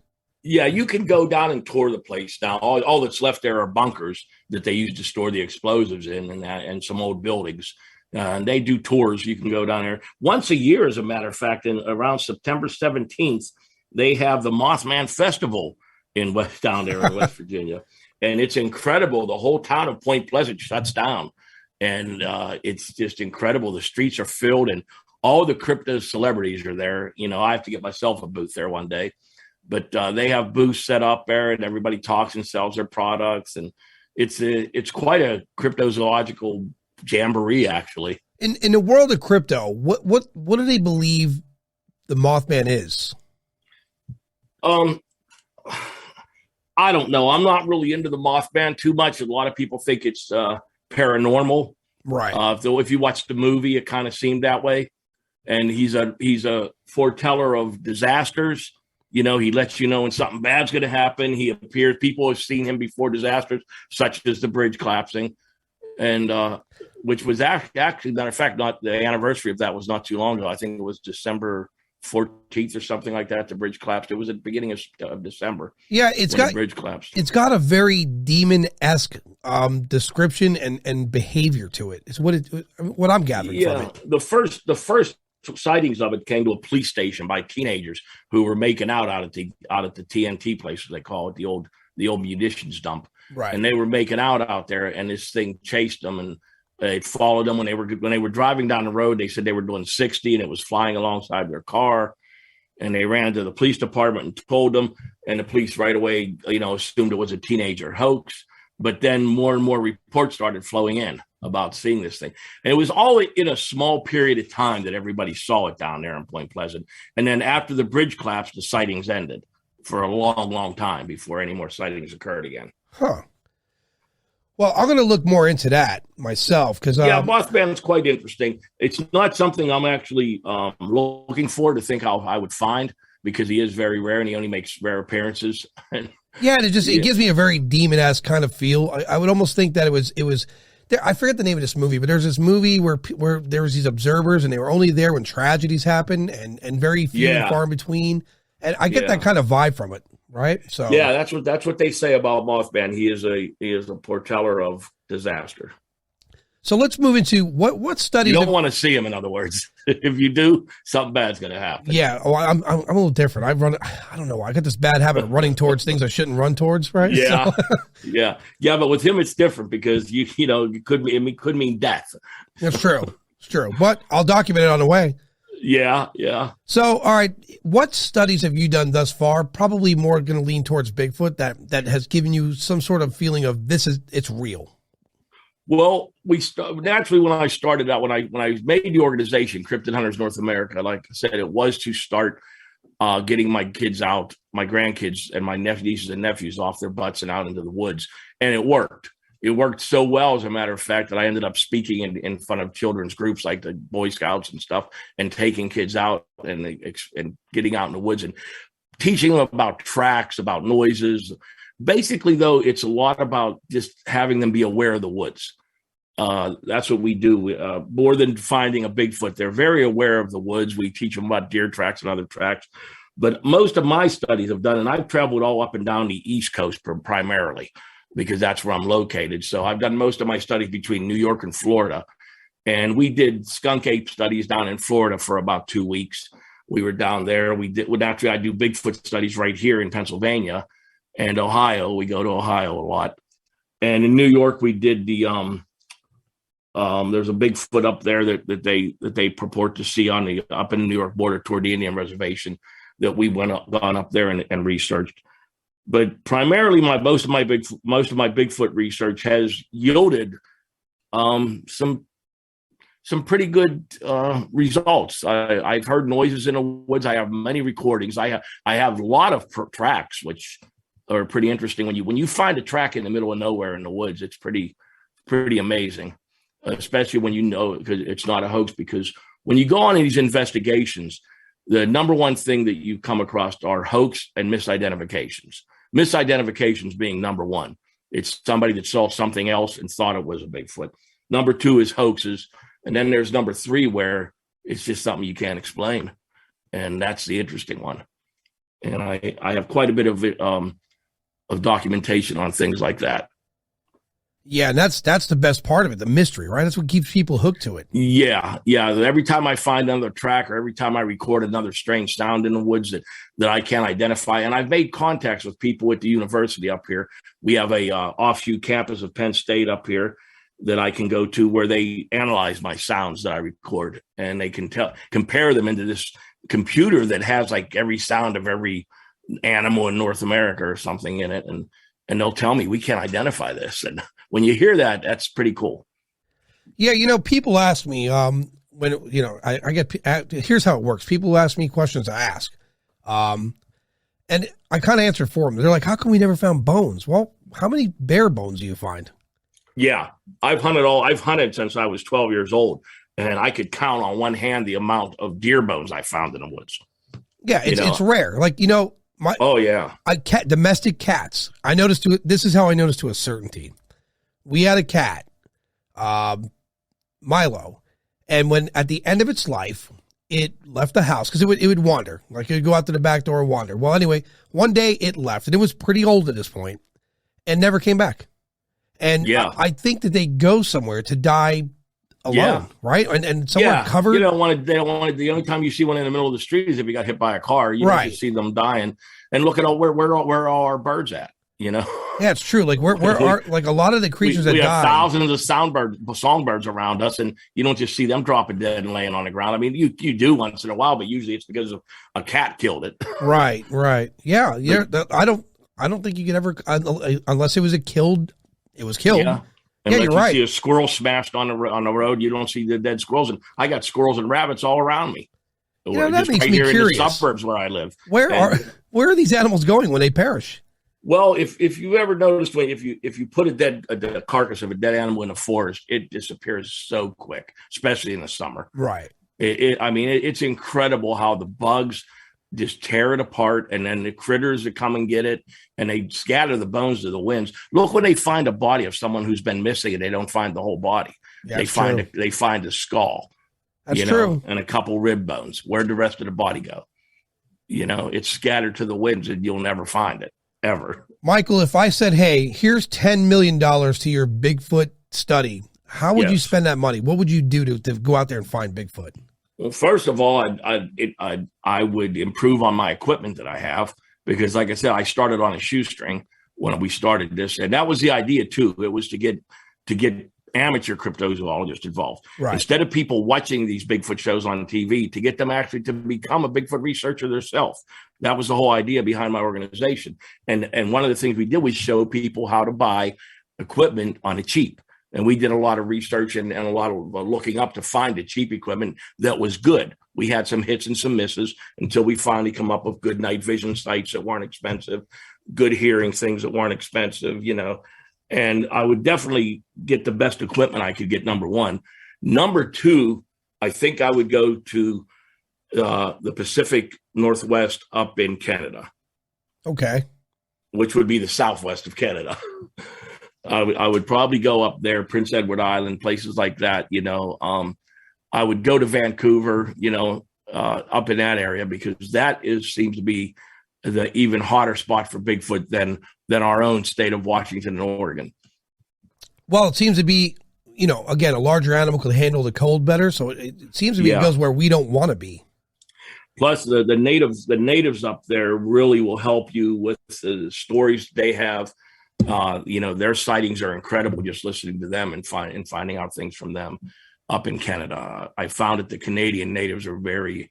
Yeah, you can go down and tour the place now. All that's left there are bunkers that they used to store the explosives in, and some old buildings. And they do tours. You can go down there once a year, as a matter of fact. In around September 17th, they have the Mothman Festival down there in West Virginia, and it's incredible. The whole town of Point Pleasant shuts down, and it's just incredible. The streets are filled, and all the crypto celebrities are there. I have to get myself a booth there one day. But they have booths set up there, and everybody talks and sells their products, and it's quite a cryptozoological jamboree, actually. In the world of crypto, what do they believe the Mothman is? I don't know. I'm not really into the Mothman too much. A lot of people think it's paranormal, right? Though if you watch the movie, it kind of seemed that way. And he's a foreteller of disasters. He lets you know when something bad's going to happen. He appears. People have seen him before disasters, such as the bridge collapsing, and which was actually, matter of fact, not the anniversary of that was not too long ago. I think it was December 14th or something like that. The bridge collapsed. It was at the beginning of December. Yeah, the bridge collapsed. It's got a very demon-esque description and behavior to it. It's what I'm gathering from it. The first sightings of it came to a police station by teenagers who were making out at the TNT place, as they call it, the old munitions dump. Right. And they were making out there, and this thing chased them, and it followed them when they were driving down the road. They said they were doing 60, and it was flying alongside their car. And they ran to the police department and told them, and the police right away, assumed it was a teenager hoax. But then more and more reports started flowing in about seeing this thing. And it was all in a small period of time that everybody saw it down there in Point Pleasant. And then after the bridge collapsed, the sightings ended for a long, long time before any more sightings occurred again. Huh. Well, I'm going to look more into that myself because Mothman is quite interesting. It's not something I'm actually looking for to think how I would find, because he is very rare and he only makes rare appearances. Yeah, and it gives me a very demon-esque kind of feel. I would almost think that it was. I forget the name of this movie, but there's this movie where there was these observers and they were only there when tragedies happen, and very few and far in between. And I get that kind of vibe from it, right? So yeah, that's what they say about Mothman. He is a foreteller of disaster. So let's move into what studies. You don't want to see him, in other words. If you do, something bad's going to happen. Yeah, I'm a little different. I don't know. I got this bad habit of running towards things I shouldn't run towards, right? Yeah, so. yeah. But with him, it's different because it could mean death. It's true. It's true. But I'll document it on the way. Yeah. So, all right, what studies have you done thus far? Probably more going to lean towards Bigfoot. That has given you some sort of feeling of it's real. Well, naturally when I started out, when I made the organization Cryptid Hunters North America, like I said, it was to start getting my kids out, my grandkids and my nieces and nephews off their butts and out into the woods, and it worked. It worked so well, as a matter of fact, that I ended up speaking in front of children's groups like the Boy Scouts and stuff, and taking kids out and getting out in the woods and teaching them about tracks, about noises. Basically, though, it's a lot about just having them be aware of the woods. That's what we do. More than finding a Bigfoot, they're very aware of the woods. We teach them about deer tracks and other tracks. But most of my studies have done, and I've traveled all up and down the East Coast primarily, because that's where I'm located. So I've done most of my studies between New York and Florida. And we did skunk ape studies down in Florida for about 2 weeks. We were down there. I do Bigfoot studies right here in Pennsylvania and Ohio. We go to Ohio a lot. And in New York, we did the there's a Bigfoot up there that they purport to see up in the New York border toward the Indian reservation, that we gone up there and researched. But primarily, most of my Bigfoot research has yielded some pretty good results. I've heard noises in the woods. I have many recordings. I have a lot of tracks, which are pretty interesting. When you find a track in the middle of nowhere in the woods, it's pretty amazing, especially when you know, because it's not a hoax. Because when you go on these investigations, the number one thing that you come across are hoax and misidentifications. Misidentifications being number one. It's somebody that saw something else and thought it was a Bigfoot. Number two is hoaxes. And then there's number three, where It's just something you can't explain. And that's the interesting one. And I have quite a bit of documentation on things like that. Yeah, and that's the best part of it, the mystery, right? That's what keeps people hooked to it. Yeah. Every time I find another track, or every time I record another strange sound in the woods that I can't identify, and I've made contacts with people at the university up here. We have a offshoot campus of Penn State up here that I can go to, where they analyze my sounds that I record, and they can compare them into this computer that has like every sound of every animal in North America or something in it, and they'll tell me we can't identify this. And when you hear that, that's pretty cool. Yeah, people ask me when I get, here's how it works. People ask me questions I ask, and I kind of answer for them. They're like, "How come we never found bones?" Well, how many bear bones do you find? Yeah, I've hunted since I was 12 years old, and I could count on one hand the amount of deer bones I found in the woods. Yeah, it's rare. Like, domestic cats. I noticed this is how I noticed to a certainty. We had a cat, Milo, and when at the end of its life, it left the house because it would wander. Like, it would go out to the back door and wander. Well, anyway, one day it left, and it was pretty old at this point, and never came back. And I think that they go somewhere to die alone, right? And somewhere covered. They don't want to. The only time you see one in the middle of the street is if you got hit by a car. You don't see them dying. And look at where all our birds at. Yeah, it's true. Like where are like a lot of the creatures that we die. have thousands of songbirds around us, and you don't just see them dropping dead and laying on the ground. I mean, you do once in a while, but usually it's because of a cat killed it. Right. Yeah. I don't think you could ever, unless it was killed. It was killed. Yeah. And you're right. You see a squirrel smashed on the road, you don't see the dead squirrels. And I got squirrels and rabbits all around me. That makes me curious. In the suburbs where I live. Where are these animals going when they perish? Well, if you've ever noticed, if you put a carcass of a dead animal in a forest, it disappears so quick, especially in the summer. Right. It's incredible how the bugs just tear it apart, and then the critters that come and get it, and they scatter the bones to the winds. Look, when they find a body of someone who's been missing, and they don't find the whole body. Yeah, they find a skull. That's true. And a couple rib bones. Where'd the rest of the body go? It's scattered to the winds, and you'll never find it, ever. Michael, if I said, hey, here's $10 million to your Bigfoot study, how would you spend that money? What would you do to go out there and find Bigfoot? Well, first of all, I would improve on my equipment that I have, because, like I said, I started on a shoestring when we started this, and that was the idea too. It was to get amateur cryptozoologists involved, right? Instead of people watching these Bigfoot shows on TV, to get them actually to become a Bigfoot researcher themselves. That was the whole idea behind my organization. And one of the things we did was show people how to buy equipment on the cheap. And we did a lot of research and a lot of looking up to find the cheap equipment that was good. We had some hits and some misses until we finally come up with good night vision sights that weren't expensive, good hearing things that weren't expensive, And I would definitely get the best equipment I could get, number one. Number two, I think I would go to the Pacific Northwest up in Canada. Okay. Which would be the southwest of Canada. I would probably go up there, Prince Edward Island, places like that. I would go to Vancouver, up in that area, because that seems to be the even hotter spot for Bigfoot than our own state of Washington and Oregon. Well, it seems to be, again, a larger animal can handle the cold better. So it seems to be it goes where we don't want to be. Plus, the natives up there really will help you with the stories they have. Their sightings are incredible, just listening to them and finding out things from them up in Canada. I found that the Canadian natives are very,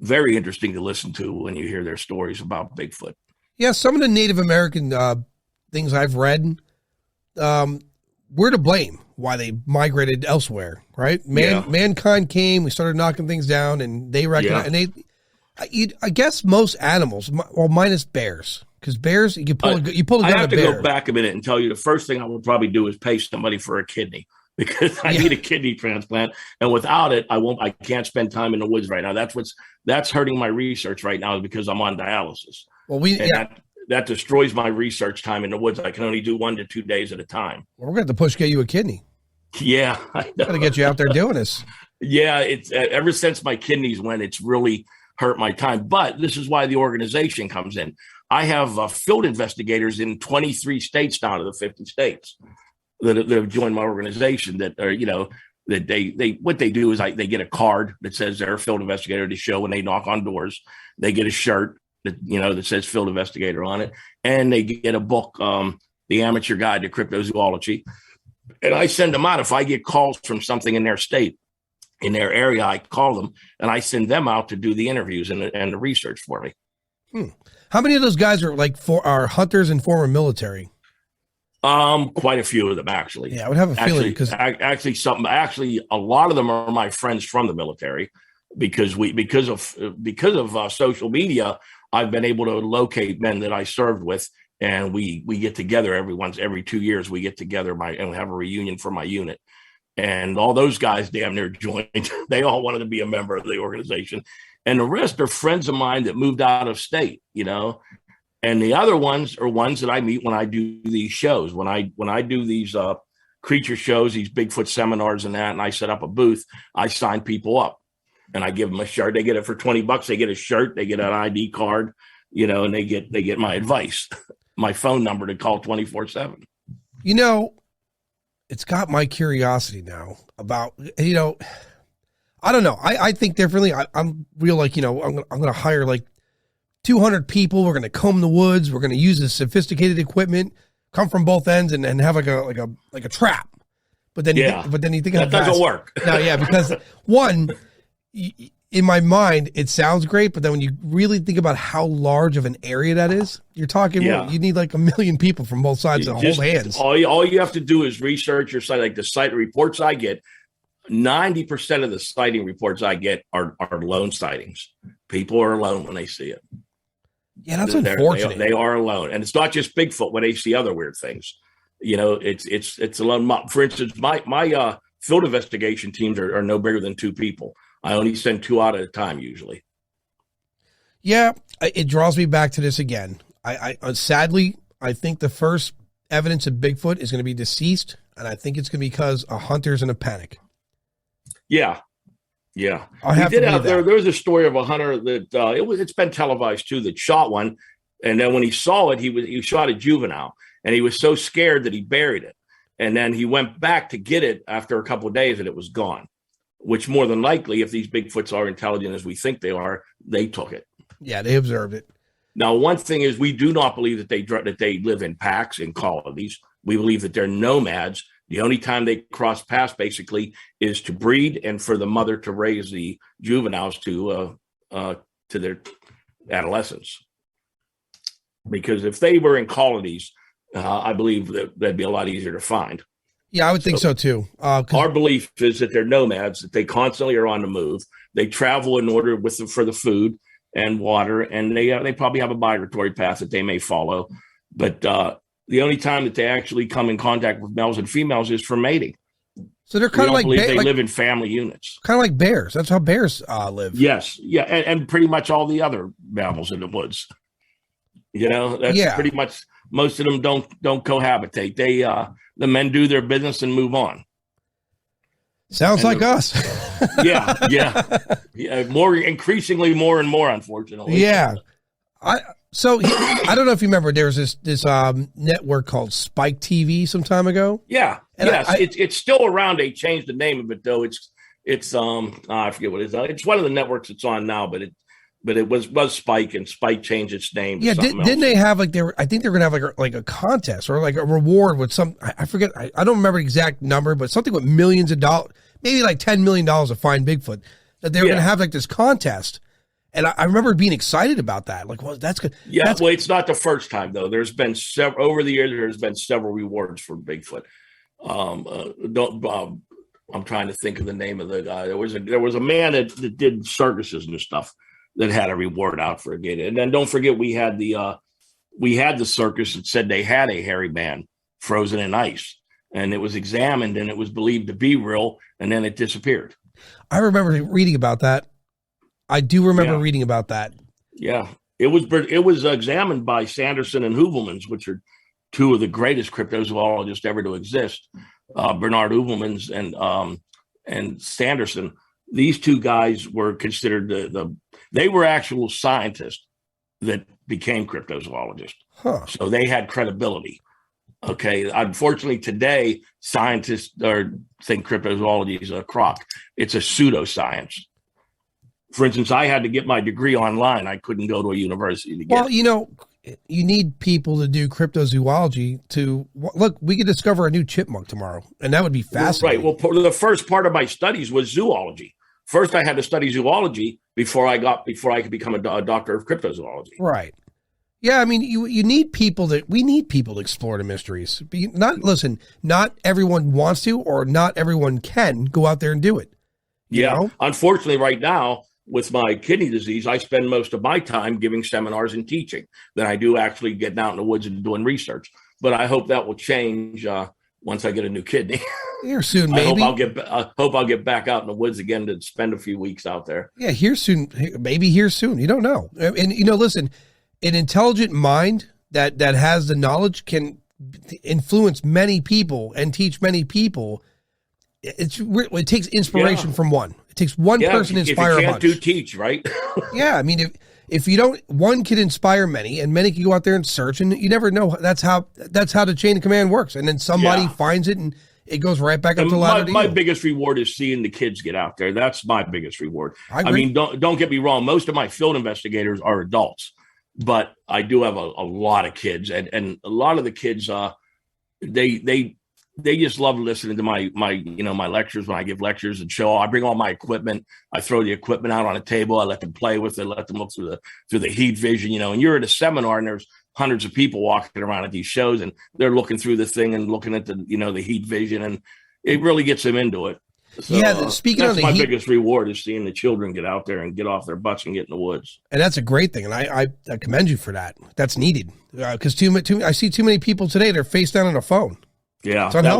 very interesting to listen to when you hear their stories about Bigfoot. Yeah, some of the Native American things I've read, we're to blame why they migrated elsewhere, right? Mankind came, we started knocking things down, and they recognized, and I guess most animals, well, minus bears. Because bears, you pull a gun. I have to go back a minute and tell you the first thing I would probably do is pay somebody for a kidney, because I need a kidney transplant, and without it, I can't spend time in the woods right now. That's hurting my research right now, because I'm on dialysis. Well, that destroys my research time in the woods. I can only do 1 to 2 days at a time. Well, we're going to have to get you a kidney. Yeah, I know. Got to get you out there doing this. Yeah, it's ever since my kidneys went, it's really hurt my time. But this is why the organization comes in. I have field investigators in 23 states now, out of the 50 states that have joined my organization. That are, that they what they do is they get a card that says they're a field investigator to show when they knock on doors. They get a shirt that that says field investigator on it, and they get a book, The Amateur Guide to Cryptozoology. And I send them out if I get calls from something in their state. In their area, I call them and I send them out to do the interviews and the research for me. How many of those guys are hunters and former military? Quite a few of them, actually. Yeah, I would have a feeling because actually a lot of them are my friends from the military because of social media. I've been able to locate men that I served with, and we get together every 2 years. We get together and have a reunion for my unit. And all those guys damn near joined. They all wanted to be a member of the organization. And the rest are friends of mine that moved out of state, And the other ones are ones that I meet when I do these shows. When I do these creature shows, these Bigfoot seminars and that, and I set up a booth, I sign people up. And I give them a shirt. They get it for $20. They get a shirt. They get an ID card, and they get my advice, my phone number to call 24/7. It's got my curiosity now about, I don't know. I think differently. I'm real I'm going to hire like 200 people. We're going to comb the woods. We're going to use this sophisticated equipment, come from both ends and have like a trap. But then, you think that doesn't work. No, yeah, because one, in my mind, it sounds great, but then when you really think about how large of an area that is, you're talking, you need like 1 million people from both sides to hold hands. All you have to do is research your site. Like the site reports I get, 90% of the sighting reports I get are lone sightings. People are alone when they see it. Yeah, that's unfortunate. They are alone. And it's not just Bigfoot when they see other weird things. It's alone. For instance, my field investigation teams are no bigger than 2 people. I only send 2 out at a time usually. Yeah, it draws me back to this again. I sadly, I think the first evidence of Bigfoot is going to be deceased, and I think it's going to be because a hunter's in a panic. Yeah. There was a story of a hunter that it's been televised too, that shot one, and then when he saw it, he shot a juvenile, and he was so scared that he buried it, and then he went back to get it after a couple of days, and it was gone. Which more than likely, if these Bigfoots are intelligent as we think they are, they took it. Yeah, they observed it. Now, one thing is we do not believe that they live in packs, in colonies. We believe that they're nomads. The only time they cross paths, basically, is to breed and for the mother to raise the juveniles to their adolescence. Because if they were in colonies, I believe that that'd be a lot easier to find. Yeah, I would think so too. Our belief is that they're nomads, that they constantly are on the move. They travel in order for the food and water, and they probably have a migratory path that they may follow. But the only time that they actually come in contact with males and females is for mating. So they're kind of like they live in family units, kind of like bears. That's how bears live. Yes, yeah, and pretty much all the other mammals in the woods. That's pretty much. Most of them don't cohabitate. The men do their business and move on. Sounds like us. Yeah. Increasingly more and more, unfortunately. Yeah. I don't know if you remember, there was this network called Spike TV some time ago. Yeah. And yes. It's still around. They changed the name of it though. It's I forget what it is. It's one of the networks it's on now, but it was Spike, and Spike changed its name. Yeah, didn't they have I think they were gonna have like a contest or like a reward with some, I forget, I don't remember the exact number, but something with millions of dollars, maybe like $10 million to find Bigfoot. That they were gonna have like this contest, and I remember being excited about that. Like, well, that's good. Yeah, it's not the first time though. There's been several over the years. There's been several rewards for Bigfoot. I'm trying to think of the name of the guy. There was a man that did circuses and stuff that had a reward out for a gator. And then don't forget, we had the circus that said they had a hairy man frozen in ice, and it was examined and it was believed to be real, and then it disappeared. I remember reading about that. I do remember reading about that. Yeah, it was examined by Sanderson and Heuvelmans, which are 2 of the greatest cryptozoologists ever to exist. Bernard Heuvelmans and Sanderson these two guys were considered they were actual scientists that became cryptozoologists. Huh. So they had credibility. Okay. Unfortunately, today, scientists think cryptozoology is a crock. It's a pseudoscience. For instance, I had to get my degree online. I couldn't go to a university to get Well, you need people to do cryptozoology to look. We could discover a new chipmunk tomorrow, and that would be fascinating. Right. Well, the first part of my studies was zoology. First, I had to study zoology before I could become a doctor of cryptozoology. Right. Yeah, I mean, we need people to explore the mysteries. Not everyone wants to, or not everyone can go out there and do it. You know? Unfortunately, right now, with my kidney disease, I spend most of my time giving seminars and teaching than I do actually getting out in the woods and doing research. But I hope that will change once I get a new kidney. Here soon, maybe. I hope I'll get back out in the woods again to spend a few weeks out there. Yeah, here soon. Maybe here soon. You don't know. And listen, an intelligent mind that has the knowledge can influence many people and teach many people. It takes inspiration from one. It takes one person to inspire a bunch. If you can't teach, right? Yeah, I mean, if you don't, one can inspire many, and many can go out there and search, and you never know. That's how the chain of command works. And then somebody finds it, and it goes right back up to ladder. My biggest reward is seeing the kids get out there. That's my biggest reward. I mean, don't get me wrong. Most of my field investigators are adults, but I do have a lot of kids, and a lot of the kids, they just love listening to my lectures when I give lectures and show. I bring all my equipment. I throw the equipment out on a table. I let them play with it. Let them look through the heat vision. And you're at a seminar and there's hundreds of people walking around at these shows and they're looking through the thing and looking at the heat vision, and it really gets them into it. So, speaking of the my heat, biggest reward is seeing the children get out there and get off their butts and get in the woods. And that's a great thing, and I commend you for that. That's needed because I see too many people today. They're face down on a phone. Yeah, that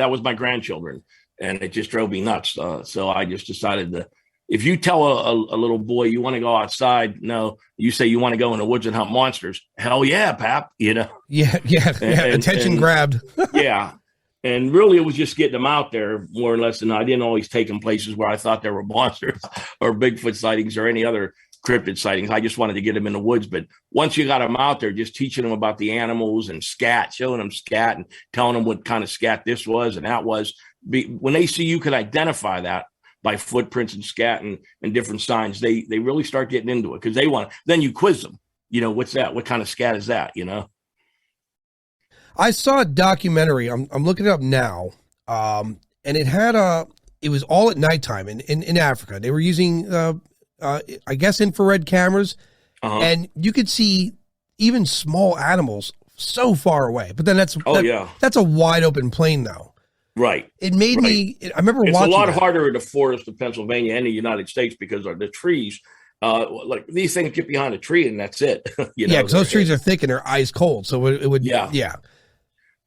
was my grandchildren, and it just drove me nuts. So I just decided to. If you tell a little boy you want to go outside, no, you say you want to go in the woods and hunt monsters. Hell yeah, pap! Yeah. Attention grabbed. Yeah, and really it was just getting them out there more or less. And I didn't always take them places where I thought there were monsters or Bigfoot sightings or any other cryptid sightings. I just wanted to get them in the woods. But once you got them out there, just teaching them about the animals and scat, showing them scat and telling them what kind of scat this was and that was. When they see you can identify that by footprints and scat and different signs, they really start getting into it because they want. Then you quiz them. What's that? What kind of scat is that? I saw a documentary. I'm looking it up now, and it was all at nighttime in Africa. They were using I guess infrared cameras, and you could see even small animals so far away. But then that's a wide open plain though. Right. It made me. I remember watching. It's a lot harder in the forest of Pennsylvania and the United States because of the trees. Like these things get behind a tree and that's it. Because those trees are thick and they're ice cold. So it would. Yeah.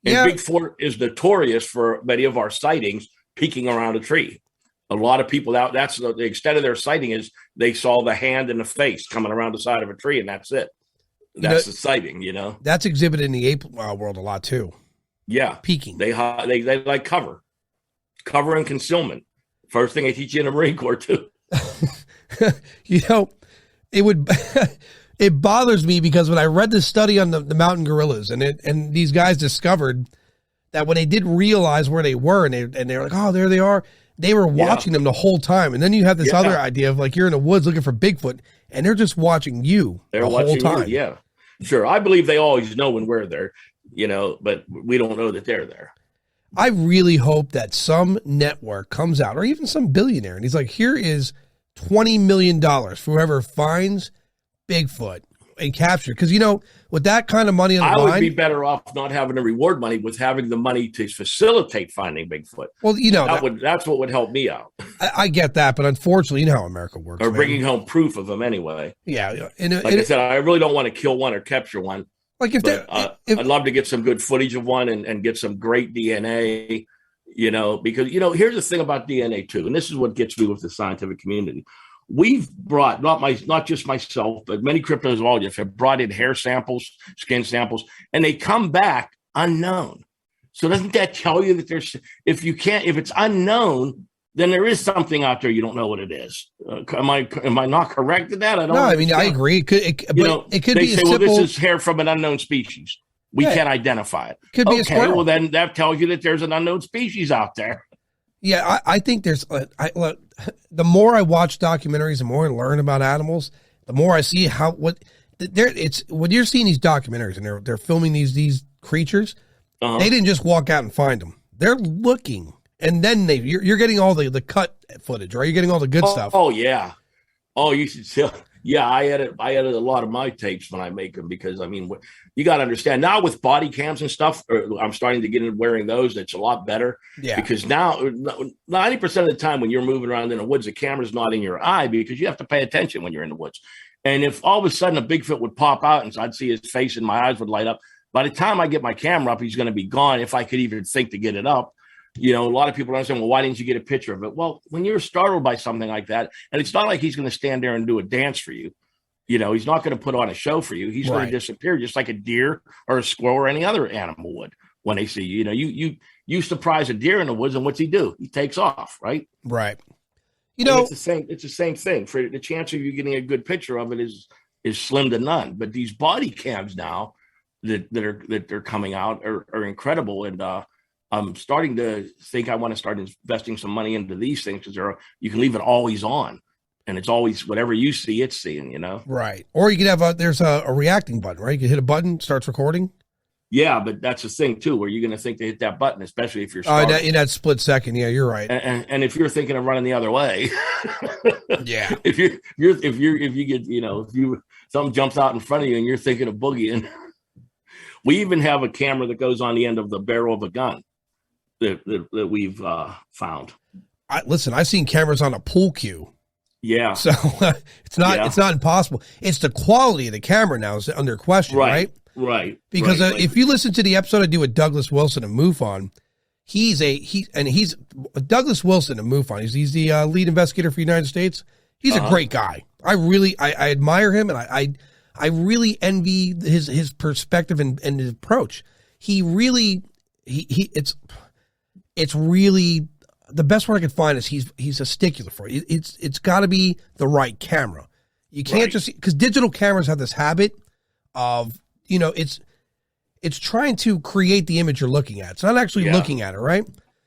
And Bigfoot is notorious for many of our sightings peeking around a tree. A lot of people that's the extent of their sighting is they saw the hand and the face coming around the side of a tree, and that's it. That's the sighting, That's exhibited in the ape world a lot too. Yeah, peeking. They like cover and concealment. First thing they teach you in the Marine Corps too. It bothers me because when I read this study on the mountain gorillas, and these guys discovered that when they did realize where they were, and they were like, oh, there they are. They were watching them the whole time. And then you have this other idea of like you're in the woods looking for Bigfoot and they're just watching you the whole time. Yeah, sure. I believe they always know when we're there, but we don't know that they're there. I really hope that some network comes out or even some billionaire and he's like, here is $20 million for whoever finds Bigfoot and capture. Because, with that kind of money on the line, I would be better off not having the reward money with having the money to facilitate finding Bigfoot. Well, that's what would help me out. I get that, but unfortunately, you know how America works. Or bringing home proof of them anyway. Yeah. I said, I really don't want to kill one or capture one. Like I'd love to get some good footage of one and get some great DNA, because, here's the thing about DNA too. And this is what gets me with the scientific community. We've brought not just myself, but many cryptozoologists have brought in hair samples, skin samples, and they come back unknown. So doesn't that tell you that if it's unknown, then there is something out there you don't know what it is. Am I not correct in that? I don't. No, understand. I mean I agree. It could they be say, a simple. well, this is hair from an unknown species. We can't identify it. Could be a squirrel. Well, then that tells you that there's an unknown species out there. Yeah, I think there's. Look, the more I watch documentaries, the more I learn about animals, the more I see it's when you're seeing these documentaries and they're filming these creatures. They didn't just walk out and find them. They're looking, and then you're getting all the cut footage, right? You're getting all the good stuff. Oh yeah. Oh, you should tell. Yeah, I edit a lot of my tapes when I make them because I mean, you got to understand now with body cams and stuff. I'm starting to get into wearing those. It's a lot better. Yeah. Because now 90% of the time when you're moving around in the woods, the camera's not in your eye because you have to pay attention when you're in the woods. And if all of a sudden a Bigfoot would pop out and so I'd see his face and my eyes would light up. By the time I get my camera up, he's going to be gone. If I could even think to get it up. A lot of people are saying, well, why didn't you get a picture of it? Well, when you're startled by something like that, and it's not like he's going to stand there and do a dance for you. He's not going to put on a show for you. He's going to disappear just like a deer or a squirrel or any other animal would when they see you. You surprise a deer in the woods, and what's he do? He takes off, right? Right. It's the same thing. For the chance of you getting a good picture of it is slim to none. But these body cams now that are coming out are incredible, and I'm starting to think I want to start investing some money into these things because you can leave it always on, and it's always whatever you see, it's seeing. Right. Or you can have there's a reacting button, right? You can hit a button, starts recording. Yeah, but that's the thing too, where you're going to think to hit that button, especially if you're in that split second. Yeah, you're right. And if you're thinking of running the other way, yeah. If something jumps out in front of you and you're thinking of boogieing, we even have a camera that goes on the end of the barrel of a gun that we've found. I've seen cameras on a pool cue. Yeah. So it's not impossible. It's the quality of the camera now is under question, right? Right. Because if you listen to the episode I do with Douglas Wilson and MUFON, he's Douglas Wilson and MUFON. He's the lead investigator for the United States. He's a great guy. I admire him, and I really envy his perspective and his approach. He really it's really the best word I could find is he's a stickler for it. It's got to be the right camera. You can't just because digital cameras have this habit of it's trying to create the image you're looking at. It's not actually looking at it, right?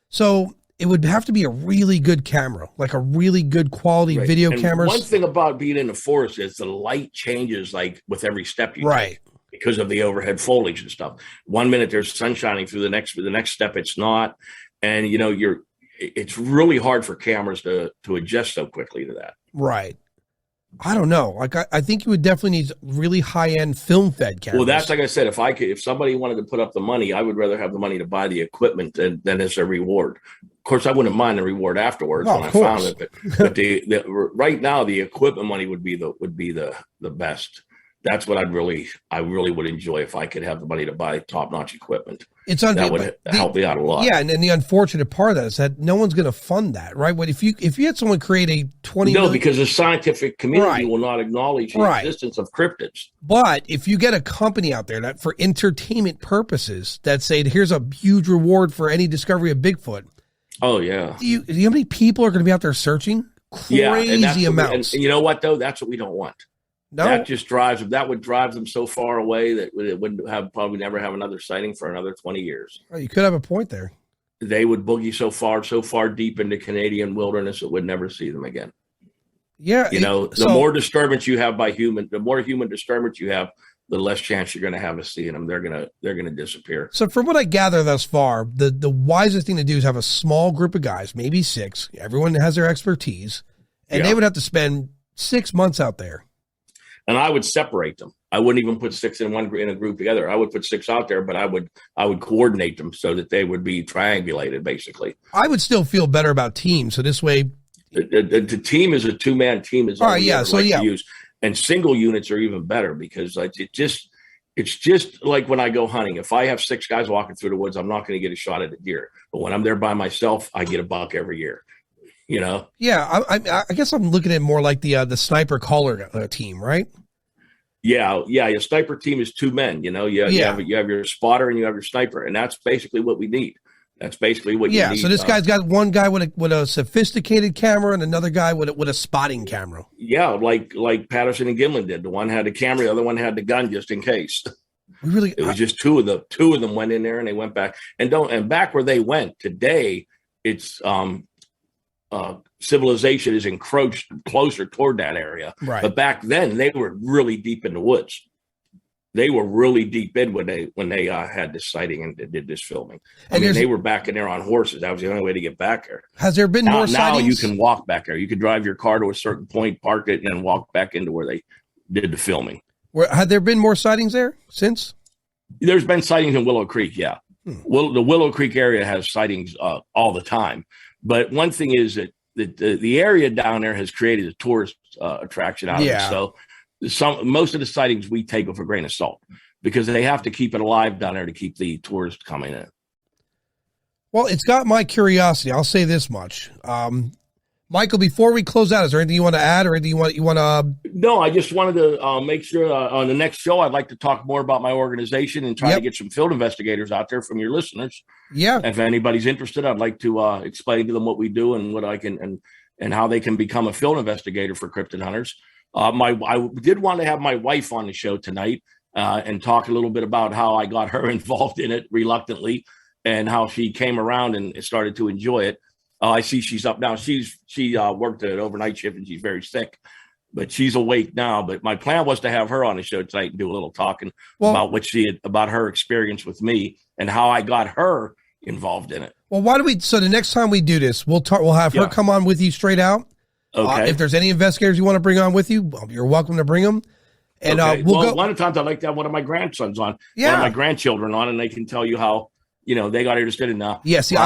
So it would have to be a really good camera, like a really good quality video camera. One thing about being in the forest is the light changes like with every step you take because of the overhead foliage and stuff. 1 minute there's sun shining through, the next step it's not. And it's really hard for cameras to adjust so quickly to that. Right. I don't know. Like I think you would definitely need really high-end film-fed cameras. Well, that's like I said. If somebody wanted to put up the money, I would rather have the money to buy the equipment than as a reward. Of course, I wouldn't mind the reward afterwards when I found it. But right now, the equipment money would be the best. That's what I really would enjoy if I could have the money to buy top-notch equipment. That would help me out a lot. Yeah, and then the unfortunate part of that is that no one's going to fund that, right? But if you had someone create a 20 million... because the scientific community will not acknowledge the existence of cryptids. But if you get a company out there that for entertainment purposes that say here's a huge reward for any discovery of Bigfoot. Oh yeah. Do you know how many people are going to be out there searching? Crazy amounts. And you know what though? That's what we don't want. No. That would drive them so far away that it wouldn't probably never have another sighting for another 20 years. Oh, you could have a point there. They would boogie so far deep into Canadian wilderness it would never see them again. Yeah. The more disturbance you have the more human disturbance you have, the less chance you're going to have of seeing them. They're going to disappear. So from what I gather thus far, the wisest thing to do is have a small group of guys, maybe 6. Everyone has their expertise, and they would have to spend 6 months out there. And I would separate them. I wouldn't even put 6 in a group together. I would put 6 out there, but I would coordinate them so that they would be triangulated, basically. I would still feel better about teams. So this way, the team is a 2-man team. Is all right. Yeah. So to use. And single units are even better because it's just like when I go hunting. If I have 6 guys walking through the woods, I'm not going to get a shot at a deer. But when I'm there by myself, I get a buck every year. Yeah, I guess I'm looking at more like the sniper caller team, right? Yeah. Your sniper team is 2 men. You have your spotter and you have your sniper, and that's basically what we need. That's basically what you Yeah, need. so this guy's got one guy with a sophisticated camera and another guy with a spotting camera. Yeah, like Patterson and Gimlin did. The one had the camera, the other one had the gun just in case. It was just two of them went in there and they went back. And back where they went today, it's civilization is encroached closer toward that area. Right. But back then they were really deep in the woods. They were really deep in when they had this sighting and did this filming. I mean, they were back in there on horses. That was the only way to get back there. Has there been more sightings? Now you can walk back there. You can drive your car to a certain point, park it, and then walk back into where they did the filming. Had there been more sightings there since? There's been sightings in Willow Creek, yeah. The Willow Creek area has sightings all the time. But one thing is that the area down there has created a tourist attraction out of it. So most of the sightings we take with a grain of salt because they have to keep it alive down there to keep the tourists coming in. Well, it's got my curiosity. I'll say this much. Michael, before we close out, is there anything you want to add or anything you want to? No, I just wanted to make sure on the next show, I'd like to talk more about my organization and try to get some field investigators out there from your listeners. Yeah. If anybody's interested, I'd like to explain to them what we do and what I can and how they can become a field investigator for cryptid hunters. I did want to have my wife on the show tonight and talk a little bit about how I got her involved in it reluctantly and how she came around and started to enjoy it. I see she's up now. She worked an overnight shift and she's very sick, but she's awake now. But my plan was to have her on the show tonight and do a little talking about her experience with me and how I got her involved in it. Well, so the next time we do this, we'll have her come on with you straight out. Okay. If there's any investigators you want to bring on with you, you're welcome to bring them. And we'll go. One of the times I'd like to have one of my grandsons on, one of my grandchildren on, and they can tell you how, they got interested in I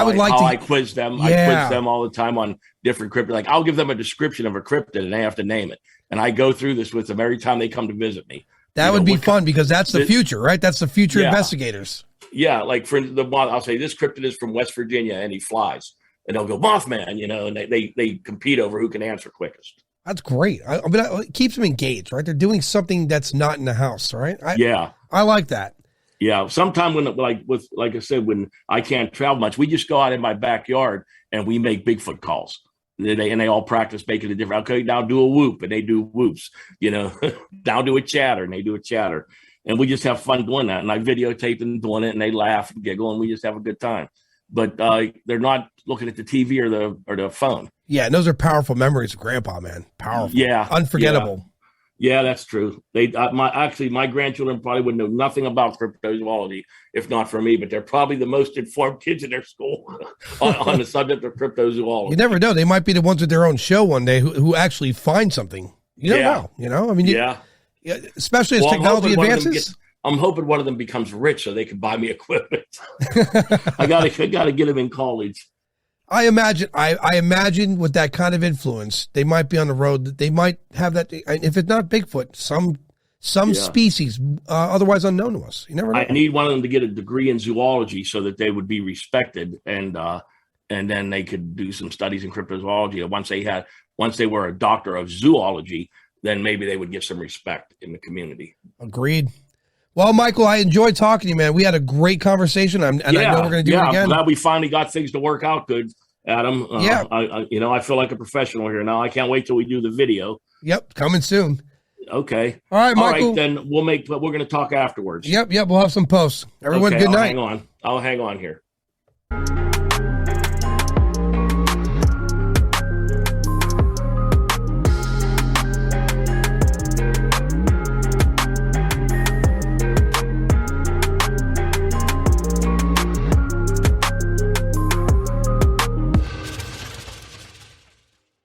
would like to. I quiz them. I quiz them all the time on different cryptids. Like I'll give them a description of a cryptid and they have to name it. And I go through this with them every time they come to visit me. That would be fun because that's the future, right? That's the future investigators. Yeah. Like for the one, I'll say this cryptid is from West Virginia and he flies. And they'll go Mothman, and they compete over who can answer quickest. That's great. It keeps them engaged, right? They're doing something that's not in the house, right? I like that. Yeah. Sometime when, like I said, when I can't travel much, we just go out in my backyard and we make Bigfoot calls. They all practice making a different. Okay, now do a whoop, and they do whoops. Now do a chatter, and they do a chatter, and we just have fun doing that. And I videotape them doing it, and they laugh and giggle, and we just have a good time. But they're not looking at the TV or the phone. Yeah, and those are powerful memories of Grandpa, man. Powerful. Yeah, unforgettable. Yeah, that's true. My grandchildren probably would know nothing about cryptozoology if not for me, but they're probably the most informed kids in their school on the subject of cryptozoology. You never know; they might be the ones with their own show one day who actually find something. You don't know. I mean, especially as technology advances. I'm hoping one of them becomes rich so they can buy me equipment. I gotta get them in college. I imagine with that kind of influence, they might be on the road. They might have that. If it's not Bigfoot, some species otherwise unknown to us. You never know. I need one of them to get a degree in zoology so that they would be respected, and then they could do some studies in cryptozoology. Once they were a doctor of zoology, then maybe they would get some respect in the community. Agreed. Well, Michael, I enjoyed talking to you, man. We had a great conversation, and I know we're going to do it again. I'm glad we finally got things to work out good, Adam. I feel like a professional here now. I can't wait till we do the video. Yep, coming soon. Okay. All right, Michael. All right, then we're going to talk afterwards. Yep, we'll have some posts. Everyone, good night. I'll hang on here.